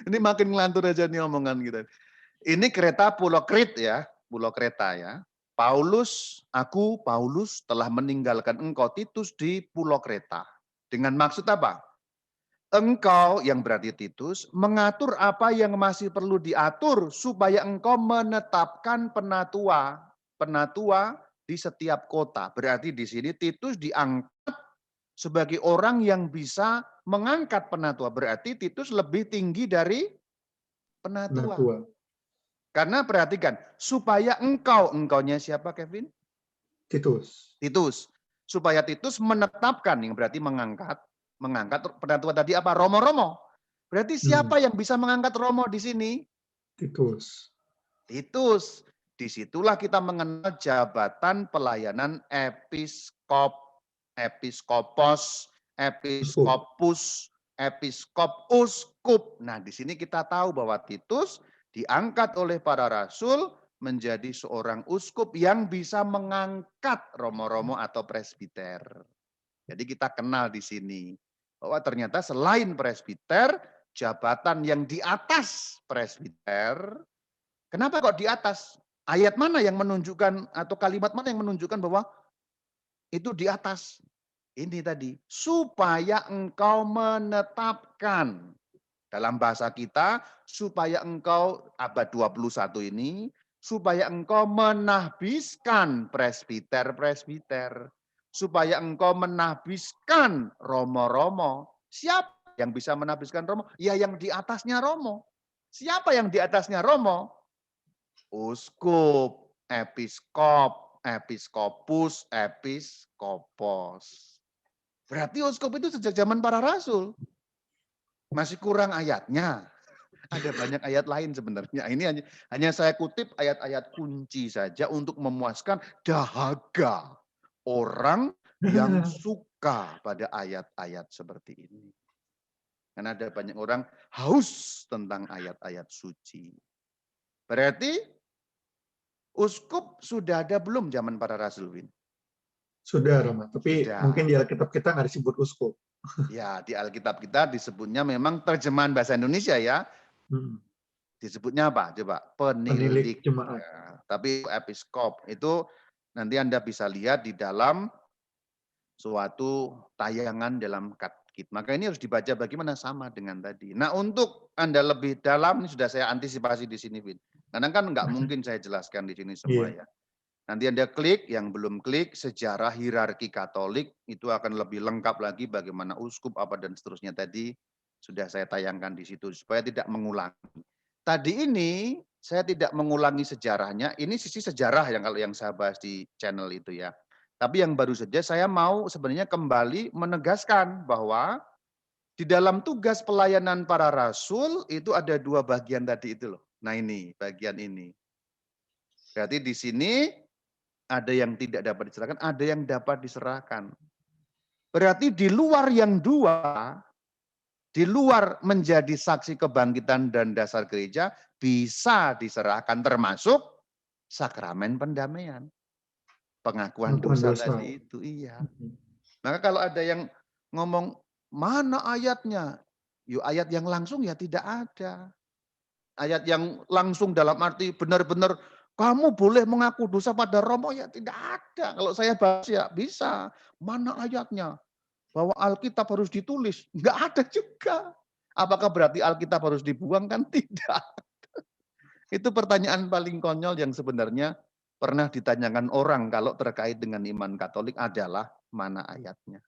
Ini makin ngelantur aja nih omongan kita. Ini kereta Pulau Krit ya, Pulau Kreta ya. Paulus telah meninggalkan engkau Titus di Pulau Kreta. Dengan maksud apa? Engkau yang berarti Titus mengatur apa yang masih perlu diatur supaya engkau menetapkan penatua di setiap kota. Berarti di sini Titus diangkat sebagai orang yang bisa mengangkat penatua. Berarti Titus lebih tinggi dari penatua. Karena perhatikan, supaya engkaunya siapa Kevin? Titus. Supaya Titus menetapkan, yang berarti mengangkat penatua tadi apa? Romo-romo. Berarti siapa yang bisa mengangkat romo di sini? Titus. Disitulah kita mengenal jabatan pelayanan episkopos, episkopus, episkop, uskup. Nah, di sini kita tahu bahwa Titus diangkat oleh para rasul menjadi seorang uskup yang bisa mengangkat romo-romo atau presbiter. Jadi kita kenal di sini bahwa ternyata selain presbiter, jabatan yang di atas presbiter, kenapa kok di atas? Ayat mana yang menunjukkan atau kalimat mana yang menunjukkan bahwa itu di atas? Ini tadi, supaya engkau menetapkan. Dalam bahasa kita, supaya engkau abad 21 ini, supaya engkau menahbiskan presbiter-presbiter. Supaya engkau menahbiskan romo-romo. Siapa yang bisa menafsirkan Romo? Ya yang di atasnya Romo. Siapa yang di atasnya Romo? Uskup, episkop, episkopus, episkopos. Berarti uskup itu sejak zaman para rasul. Masih kurang ayatnya. Ada banyak ayat lain sebenarnya. Ini hanya saya kutip ayat-ayat kunci saja untuk memuaskan dahaga orang yang suka pada ayat-ayat seperti ini. Karena ada banyak orang haus tentang ayat-ayat suci. Berarti uskup sudah ada belum zaman para rasul, Win? Sudah, Rama. Tapi Sudah. mungkin di Alkitab kita nggak disebut uskup. Ya, di Alkitab kita disebutnya memang terjemahan bahasa Indonesia ya. Disebutnya apa? Coba, penilik jemaat. ya. Tapi episkop itu nanti Anda bisa lihat di dalam suatu tayangan dalam Katkit. Maka ini harus dibaca bagaimana sama dengan tadi. Nah, untuk Anda lebih dalam, ini sudah saya antisipasi di sini, Vin. Karena kan nggak mungkin saya jelaskan di sini semua ya. Nanti Anda klik, yang belum klik, sejarah hierarki Katolik, itu akan lebih lengkap lagi bagaimana uskup, apa dan seterusnya tadi, sudah saya tayangkan di situ, supaya tidak mengulangi. Tadi ini, saya tidak mengulangi sejarahnya, ini sisi sejarah yang kalau yang saya bahas di channel itu ya. Tapi yang baru saja saya mau sebenarnya kembali menegaskan bahwa di dalam tugas pelayanan para rasul itu ada dua bagian tadi itu loh. Nah ini, bagian ini. Berarti di sini ada yang tidak dapat diserahkan, ada yang dapat diserahkan. Berarti di luar yang dua, di luar menjadi saksi kebangkitan dan dasar gereja, bisa diserahkan termasuk sakramen pendamaian. Pengakuan dosa tadi itu, iya. Maka kalau ada yang ngomong, mana ayatnya? Yuk ayat yang langsung ya tidak ada. Ayat yang langsung dalam arti benar-benar kamu boleh mengaku dosa pada Romo ya tidak ada. Kalau saya bahas ya bisa. Mana ayatnya? Bahwa Alkitab harus ditulis. Enggak ada juga. Apakah berarti Alkitab harus dibuang? Kan tidak. Itu pertanyaan paling konyol yang sebenarnya pernah ditanyakan orang kalau terkait dengan iman Katolik adalah mana ayatnya.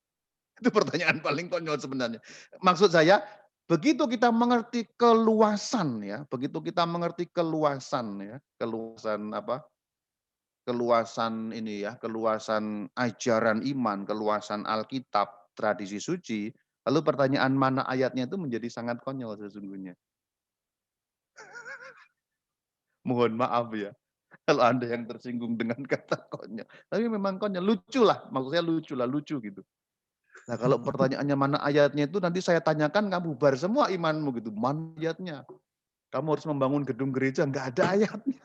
Itu pertanyaan paling konyol sebenarnya. Maksud saya, begitu kita mengerti keluasan ya, begitu kita mengerti keluasan ya, keluasan apa? Keluasan ini ya, keluasan ajaran iman, keluasan Alkitab, tradisi suci, lalu pertanyaan mana ayatnya itu menjadi sangat konyol sesungguhnya. Mohon maaf ya, kalau Anda yang tersinggung dengan kata konyol. Tapi memang konyol, lucu lah, maksud saya lucu gitu. Nah kalau pertanyaannya mana ayatnya itu nanti saya tanyakan kamu bubar semua imanmu gitu. Mana ayatnya? Kamu harus membangun gedung gereja, enggak ada ayatnya.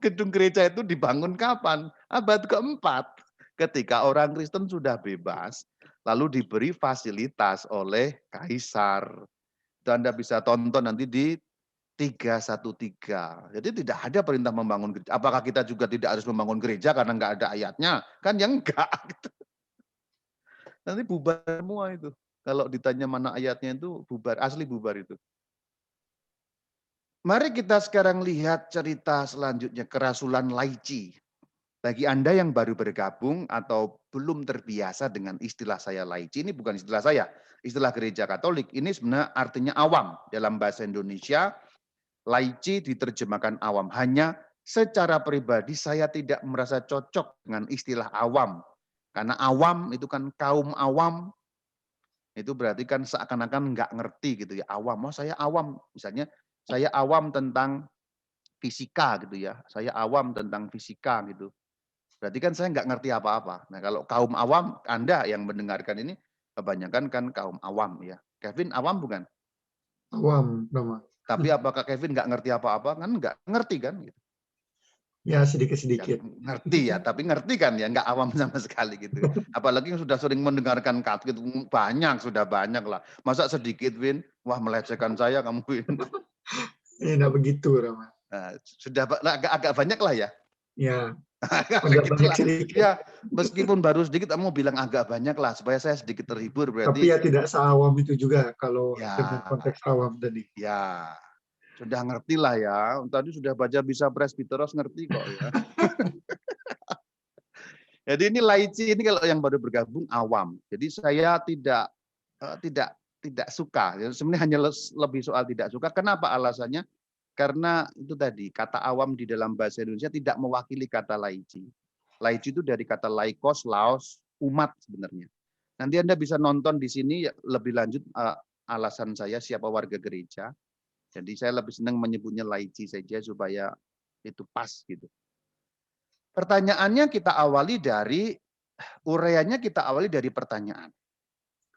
Gedung gereja itu dibangun kapan? Abad keempat. Ketika orang Kristen sudah bebas, lalu diberi fasilitas oleh kaisar. Itu Anda bisa tonton nanti di 313. Jadi tidak ada perintah membangun gereja. Apakah kita juga tidak harus membangun gereja karena enggak ada ayatnya? Kan yang enggak. Nanti bubar semua itu. Kalau ditanya mana ayatnya itu bubar, asli bubar itu. Mari kita sekarang lihat cerita selanjutnya, kerasulan Laici. Bagi Anda yang baru bergabung atau belum terbiasa dengan istilah saya Laici, ini bukan istilah saya, istilah gereja Katolik. Ini sebenarnya artinya awam. Dalam bahasa Indonesia, Laici diterjemahkan awam. Hanya secara pribadi saya tidak merasa cocok dengan istilah awam. Karena awam itu kan kaum awam, itu berarti kan seakan-akan nggak ngerti gitu ya, awam. Oh saya awam, misalnya saya awam tentang fisika gitu ya, saya awam tentang fisika gitu. Berarti kan saya nggak ngerti apa-apa. Nah kalau kaum awam, Anda yang mendengarkan ini, kebanyakan kan kaum awam ya. Kevin awam bukan? Awam, Rama. Tapi apakah Kevin nggak ngerti apa-apa? Kan nggak ngerti kan? Ya Ya, sedikit-sedikit. ngerti ya, tapi ngerti kan ya, nggak awam sama sekali gitu. Apalagi yang sudah sering mendengarkan Katkit, sudah banyak lah. Masa sedikit, Win? Wah melecehkan saya kamu, Win. Enggak begitu, Rama. Nah, sudah agak banyak lah ya. Ya, agak banyak sedikit. Ya, meskipun baru sedikit, kamu bilang agak banyak lah, supaya saya sedikit terhibur. Berarti. Tapi ya tidak seawam itu juga kalau ya, dengan konteks awam tadi. Ya, sudah ngerti lah ya. Tadi sudah baca bisa presbiteros ngerti kok ya. Jadi ini Laici ini kalau yang baru bergabung awam. Jadi saya tidak tidak suka. Ya, sebenarnya hanya lebih soal tidak suka. Kenapa alasannya? Karena itu tadi, kata awam di dalam bahasa Indonesia tidak mewakili kata laici. Laici itu dari kata laikos, laos, umat sebenarnya. Nanti Anda bisa nonton di sini lebih lanjut alasan saya siapa warga gereja. Jadi saya lebih senang menyebutnya laici saja supaya itu pas gitu. Pertanyaannya kita awali dari uraiannya kita awali dari pertanyaan.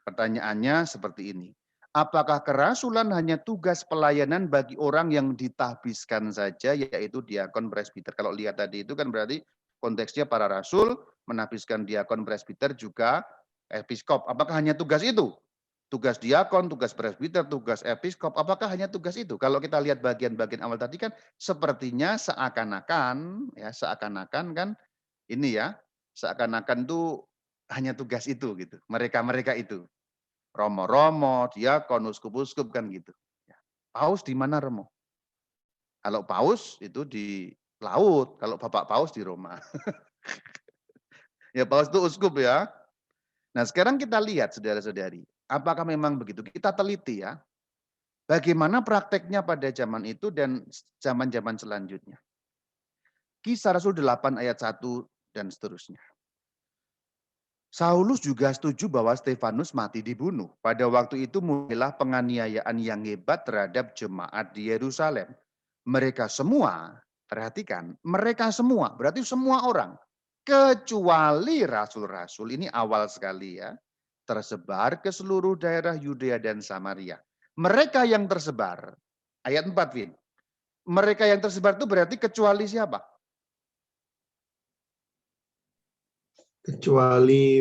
Pertanyaannya seperti ini. Apakah kerasulan hanya tugas pelayanan bagi orang yang ditahbiskan saja, yaitu diakon presbiter? Kalau lihat tadi itu kan berarti konteksnya para rasul menahbiskan diakon presbiter juga episkop. Apakah hanya tugas itu? Tugas diakon, tugas presbiter, tugas episkop, apakah hanya tugas itu? Kalau kita lihat bagian-bagian awal tadi kan sepertinya seakan-akan kan ini ya, seakan-akan tuh hanya tugas itu gitu. Mereka-mereka itu. Romo-romo, diakon, uskup-uskup kan gitu. Paus di mana Romo? Kalau Paus itu di laut, kalau Bapak Paus di Roma. Ya Paus itu uskup ya. Nah sekarang kita lihat saudara-saudari, apakah memang begitu? Kita teliti ya. Bagaimana prakteknya pada zaman itu dan zaman-zaman selanjutnya. Kisah Rasul 8 ayat 1 dan seterusnya. Saulus juga setuju bahwa Stefanus mati dibunuh. Pada waktu itu mulailah penganiayaan yang hebat terhadap jemaat di Yerusalem. Mereka semua, perhatikan, mereka semua, berarti semua orang, kecuali rasul-rasul, ini awal sekali ya, tersebar ke seluruh daerah Yudea dan Samaria. Mereka yang tersebar, ayat 4, Vin. Mereka yang tersebar itu berarti kecuali siapa? Kecuali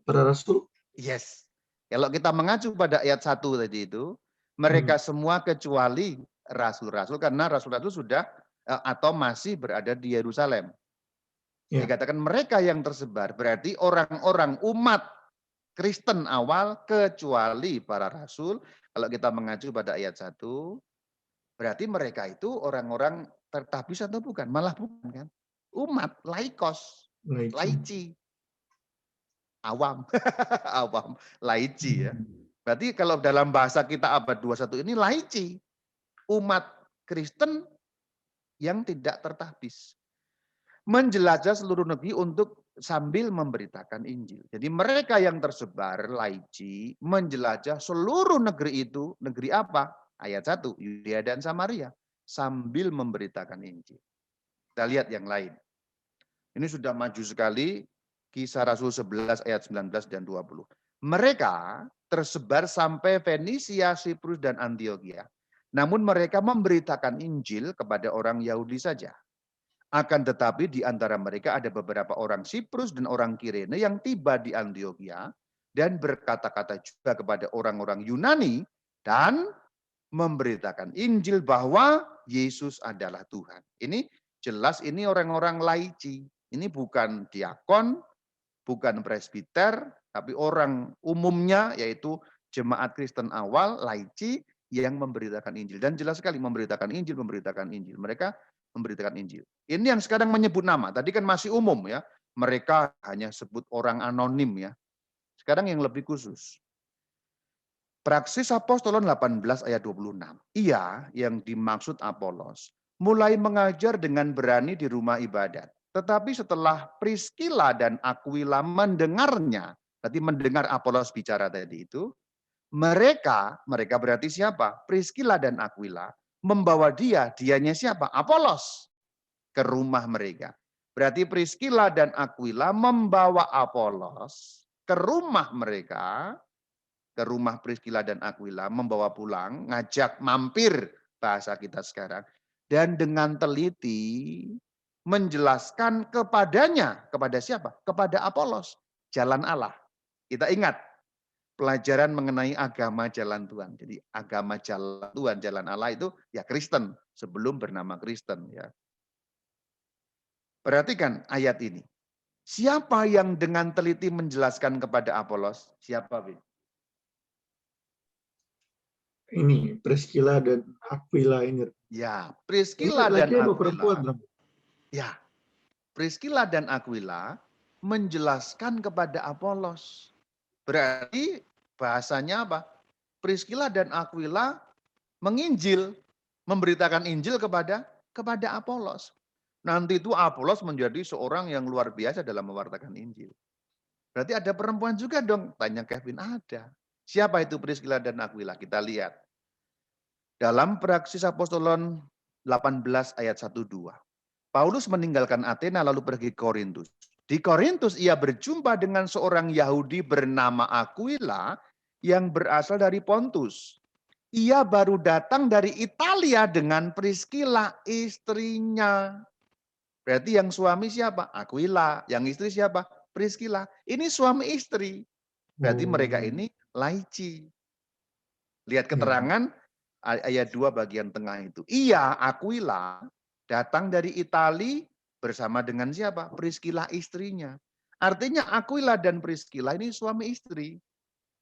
para rasul. Yes. Kalau kita mengacu pada ayat 1 tadi itu, mereka semua kecuali rasul-rasul, karena rasul-rasul sudah atau masih berada di Yerusalem. Ya. Dikatakan mereka yang tersebar, berarti orang-orang umat Kristen awal kecuali para rasul. Kalau kita mengacu pada ayat 1, berarti mereka itu orang-orang tertahbis atau bukan? Malah bukan kan? Umat, laikos, laici. Awam, awam, laici ya. Berarti kalau dalam bahasa kita abad 21 ini laici, umat Kristen yang tidak tertahbis. Menjelajah seluruh negeri untuk sambil memberitakan Injil. Jadi mereka yang tersebar laici menjelajah seluruh negeri itu, negeri apa? Ayat 1, Yudea dan Samaria, sambil memberitakan Injil. Kita lihat yang lain. Ini sudah maju sekali. Kisah Rasul 11 ayat 19 dan 20. Mereka tersebar sampai Fenisia, Siprus, dan Antioquia. Namun mereka memberitakan Injil kepada orang Yahudi saja. Akan tetapi di antara mereka ada beberapa orang Siprus dan orang Kirene yang tiba di Antioquia dan berkata-kata juga kepada orang-orang Yunani dan memberitakan Injil bahwa Yesus adalah Tuhan. Ini jelas ini orang-orang laici. Ini bukan diakon, bukan presbiter, tapi orang umumnya yaitu jemaat Kristen awal, laici yang memberitakan Injil. Dan jelas sekali memberitakan Injil, memberitakan Injil. Mereka memberitakan Injil. Ini yang sekarang menyebut nama. Tadi kan masih umum ya. Mereka hanya sebut orang anonim ya. Sekarang yang lebih khusus. Praksis Apostolon 18 ayat 26. Ia yang dimaksud Apolos mulai mengajar dengan berani di rumah ibadat. Tetapi setelah Priskila dan Aquila mendengarnya, berarti mendengar Apolos bicara tadi itu, mereka berarti siapa? Priskila dan Aquila membawa dianya siapa? Apolos ke rumah mereka. Berarti Priskila dan Aquila membawa Apolos ke rumah mereka, ke rumah Priskila dan Aquila, membawa pulang, ngajak mampir bahasa kita sekarang, dan dengan teliti menjelaskan kepadanya, kepada siapa? Kepada Apolos, jalan Allah. Kita ingat pelajaran mengenai agama jalan Tuhan. Jadi agama jalan Tuhan, jalan Allah itu ya Kristen, sebelum bernama Kristen ya. Perhatikan ayat ini. Siapa yang dengan teliti menjelaskan kepada Apolos? Siapa, Bin? Ini Priscilla dan Aquila ini. Ya, Priskila dan Aquila. Ya, Priskila dan Aquila menjelaskan kepada Apolos. Berarti bahasanya apa? Priscilla dan Aquila menginjil, memberitakan Injil kepada Apolos. Nanti itu Apolos menjadi seorang yang luar biasa dalam mewartakan Injil. Berarti ada perempuan juga dong, tanya Kevin. Ada. Siapa itu Priscilla dan Aquila? Kita lihat. Dalam Praksis Apostolon 18 ayat 1-2. Paulus meninggalkan Athena lalu pergi ke Korintus. Di Korintus ia berjumpa dengan seorang Yahudi bernama Aquila yang berasal dari Pontus. Ia baru datang dari Italia dengan Priscilla, istrinya. Berarti yang suami siapa? Aquila. Yang istri siapa? Priscilla. Ini suami istri. Berarti mereka ini laici. Lihat keterangan ayat 2 bagian tengah itu. Ia, Aquila, datang dari Itali bersama dengan siapa? Priscilla istrinya. Artinya Aquila dan Priscilla ini suami istri.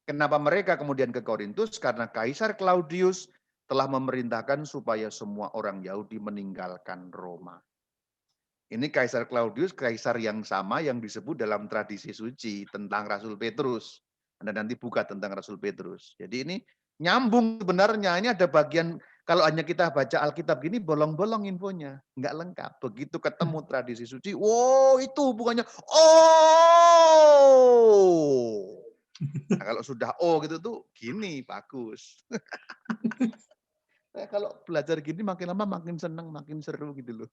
Kenapa mereka kemudian ke Korintus? Karena Kaisar Claudius telah memerintahkan supaya semua orang Yahudi meninggalkan Roma. Ini Kaisar Claudius, kaisar yang sama yang disebut dalam tradisi suci tentang Rasul Petrus. Anda nanti buka tentang Rasul Petrus. Jadi ini nyambung sebenarnya. Ini ada bagian, kalau hanya kita baca Alkitab gini, bolong-bolong infonya. Enggak lengkap. Begitu ketemu tradisi suci, wow itu hubungannya, oh. Nah, kalau sudah gitu tuh gini, bagus. Kalau belajar gini makin lama makin senang, makin seru gitu loh.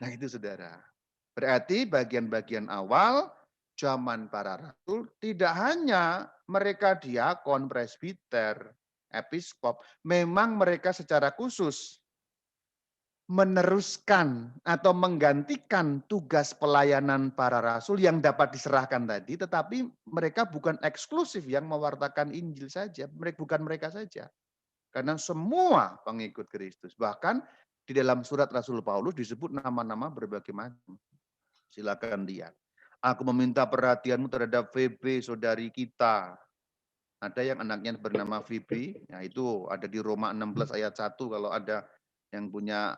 Nah itu saudara. Berarti bagian-bagian awal zaman para rasul tidak hanya mereka diakon, presbiter, episkop. Memang mereka secara khusus meneruskan atau menggantikan tugas pelayanan para rasul yang dapat diserahkan tadi, tetapi mereka bukan eksklusif yang mewartakan Injil saja, bukan mereka saja. Karena semua pengikut Kristus, bahkan di dalam surat Rasul Paulus disebut nama-nama berbagai macam. Silakan lihat. Aku meminta perhatianmu terhadap Febe, saudari kita. Ada yang anaknya bernama Febe, ya itu ada di Roma 16 ayat 1 kalau ada yang punya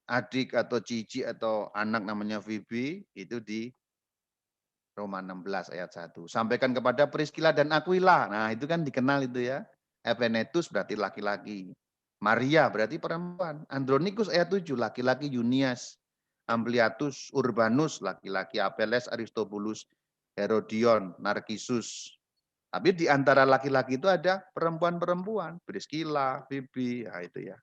adik atau cici atau anak namanya Fibi, itu di Roma 16 ayat 1. Sampaikan kepada Priscilla dan Aquila. Nah itu kan dikenal itu ya. Epenetus berarti laki-laki. Maria berarti perempuan. Andronikus ayat 7, laki-laki Yunias. Ampliatus, Urbanus, laki-laki. Apeles, Aristobulus, Herodion, Narkisus. Tapi di antara laki-laki itu ada perempuan-perempuan. Priscilla, Fibi, nah itu ya.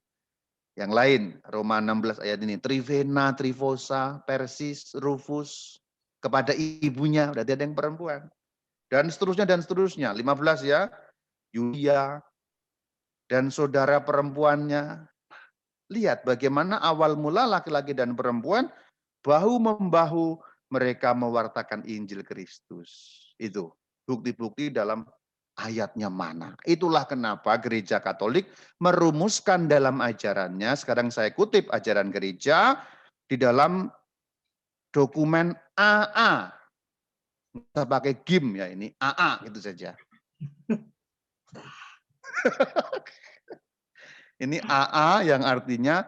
Yang lain, Roma 16 ayat ini, Trivena, Trifosa, Persis, Rufus, kepada ibunya, berarti ada yang perempuan. Dan seterusnya, 15 ya, Yulia, dan saudara perempuannya. Lihat bagaimana awal mula laki-laki dan perempuan, bahu-membahu mereka mewartakan Injil Kristus. Itu bukti-bukti dalam ayatnya mana. Itulah kenapa gereja Katolik merumuskan dalam ajarannya, sekarang saya kutip ajaran gereja, di dalam dokumen AA. Kita pakai GIM ya ini, AA gitu saja. Ini AA yang artinya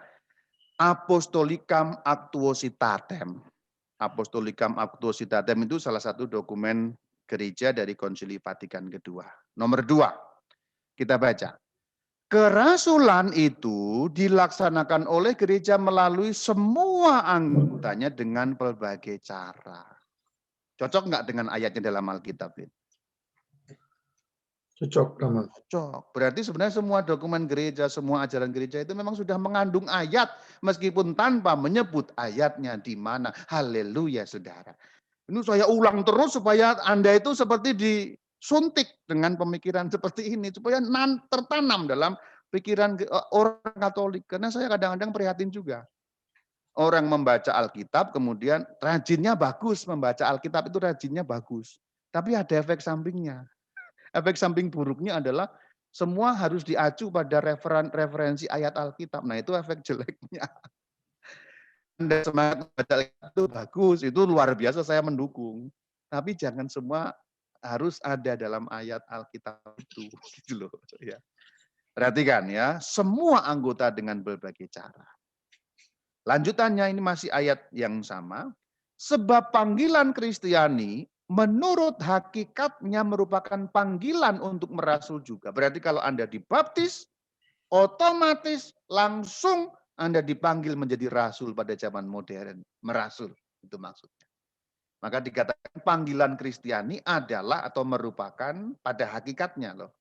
Apostolicam Actuositatem. Apostolicam Actuositatem itu salah satu dokumen gereja dari Konsili Vatikan kedua. Nomor 2, kita baca. Kerasulan itu dilaksanakan oleh gereja melalui semua anggotanya dengan berbagai cara. Cocok nggak dengan ayatnya dalam Alkitab? Cocok, Teman. Cocok. Berarti sebenarnya semua dokumen gereja, semua ajaran gereja itu memang sudah mengandung ayat, meskipun tanpa menyebut ayatnya di mana. Haleluya, saudara. Ini saya ulang terus supaya Anda itu seperti disuntik dengan pemikiran seperti ini, supaya tertanam dalam pikiran orang Katolik. Karena saya kadang-kadang prihatin juga. Orang membaca Alkitab, kemudian rajinnya bagus, membaca Alkitab itu rajinnya bagus. Tapi ada efek sampingnya. Efek samping buruknya adalah semua harus diacu pada referensi ayat Alkitab. Nah itu efek jeleknya. Anda semangat membaca Alkitab itu bagus, itu luar biasa, saya mendukung. Tapi jangan semua harus ada dalam ayat Alkitab itu. Gitu loh, ya. Perhatikan ya, semua anggota dengan berbagai cara. Lanjutannya ini masih ayat yang sama. Sebab panggilan Kristiani menurut hakikatnya merupakan panggilan untuk merasul juga. Berarti kalau Anda dibaptis, otomatis langsung Anda dipanggil menjadi rasul pada zaman modern. Merasul, itu maksudnya. Maka dikatakan panggilan Kristiani adalah atau merupakan pada hakikatnya loh.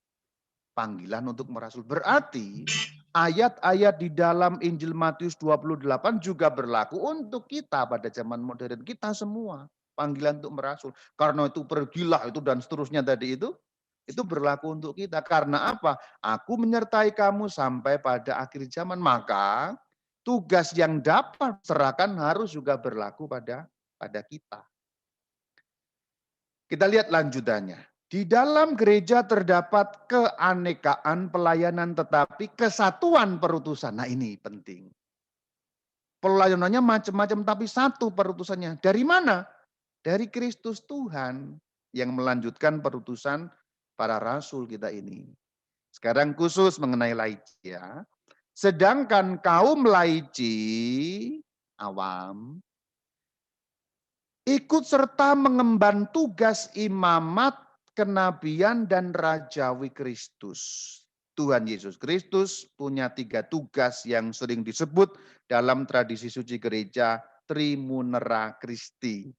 Panggilan untuk merasul. Berarti ayat-ayat di dalam Injil Matius 28 juga berlaku untuk kita pada zaman modern. Kita semua. Panggilan untuk merasul. Karena itu pergilah itu dan seterusnya tadi itu berlaku untuk kita. Karena apa? Aku menyertai kamu sampai pada akhir zaman. Maka tugas yang dapat serahkan harus juga berlaku pada kita. Kita lihat lanjutannya. Di dalam gereja terdapat keanekaan pelayanan tetapi kesatuan perutusan. Nah ini penting. Pelayanannya macam-macam tapi satu perutusannya. Dari mana? Dari Kristus Tuhan yang melanjutkan perutusan para rasul kita ini. Sekarang khusus mengenai laici ya. Sedangkan kaum laici awam ikut serta mengemban tugas imamat, kenabian, dan rajawi Kristus. Tuhan Yesus Kristus punya 3 tugas yang sering disebut dalam tradisi suci gereja Trimunera Christi.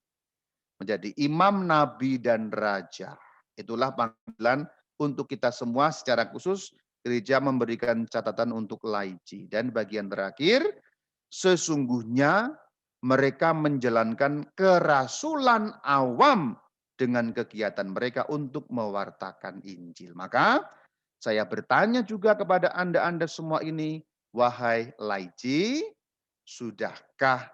Menjadi imam, nabi, dan raja. Itulah panggilan untuk kita semua secara khusus gereja memberikan catatan untuk laici. Dan bagian terakhir, sesungguhnya mereka menjalankan kerasulan awam dengan kegiatan mereka untuk mewartakan Injil. Maka saya bertanya juga kepada Anda semua ini, wahai laici, sudahkah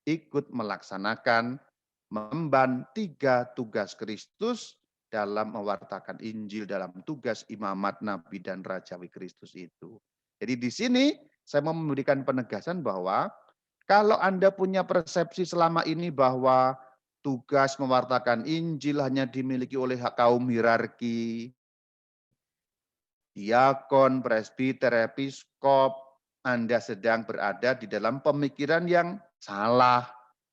ikut melaksanakan mengemban 3 tugas Kristus dalam mewartakan Injil, dalam tugas imamat, nabi, dan rajawi Kristus itu. Jadi di sini saya mau memberikan penegasan bahwa kalau Anda punya persepsi selama ini bahwa tugas mewartakan Injil hanya dimiliki oleh kaum hierarki, diakon, presbiter, episkop, Anda sedang berada di dalam pemikiran yang salah.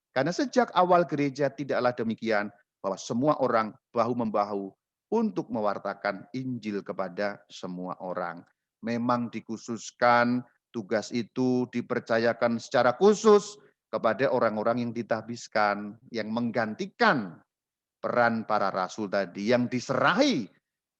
Karena sejak awal gereja tidaklah demikian, bahwa semua orang bahu-membahu untuk mewartakan Injil kepada semua orang. Memang dikhususkan tugas itu dipercayakan secara khusus kepada orang-orang yang ditahbiskan, yang menggantikan peran para rasul tadi, yang diserahi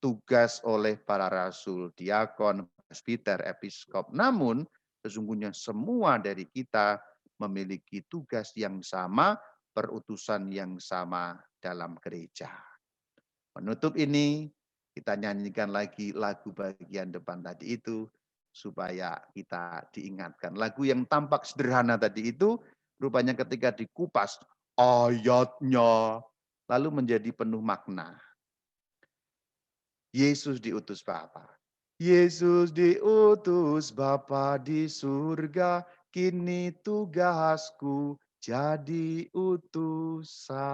tugas oleh para rasul, diakon, presbiter, episkop. Namun sesungguhnya semua dari kita memiliki tugas yang sama, perutusan yang sama dalam gereja. Menutup ini, kita nyanyikan lagi lagu bagian depan tadi itu, supaya kita diingatkan. Lagu yang tampak sederhana tadi itu, rupanya ketika dikupas ayatnya, lalu menjadi penuh makna. Yesus diutus Bapa. Yesus diutus Bapa di surga, kini tugasku jadi utusan.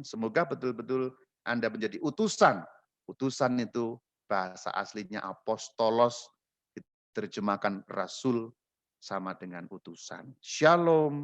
Semoga betul-betul Anda menjadi utusan. Utusan itu bahasa aslinya apostolos, diterjemahkan rasul sama dengan utusan. Shalom.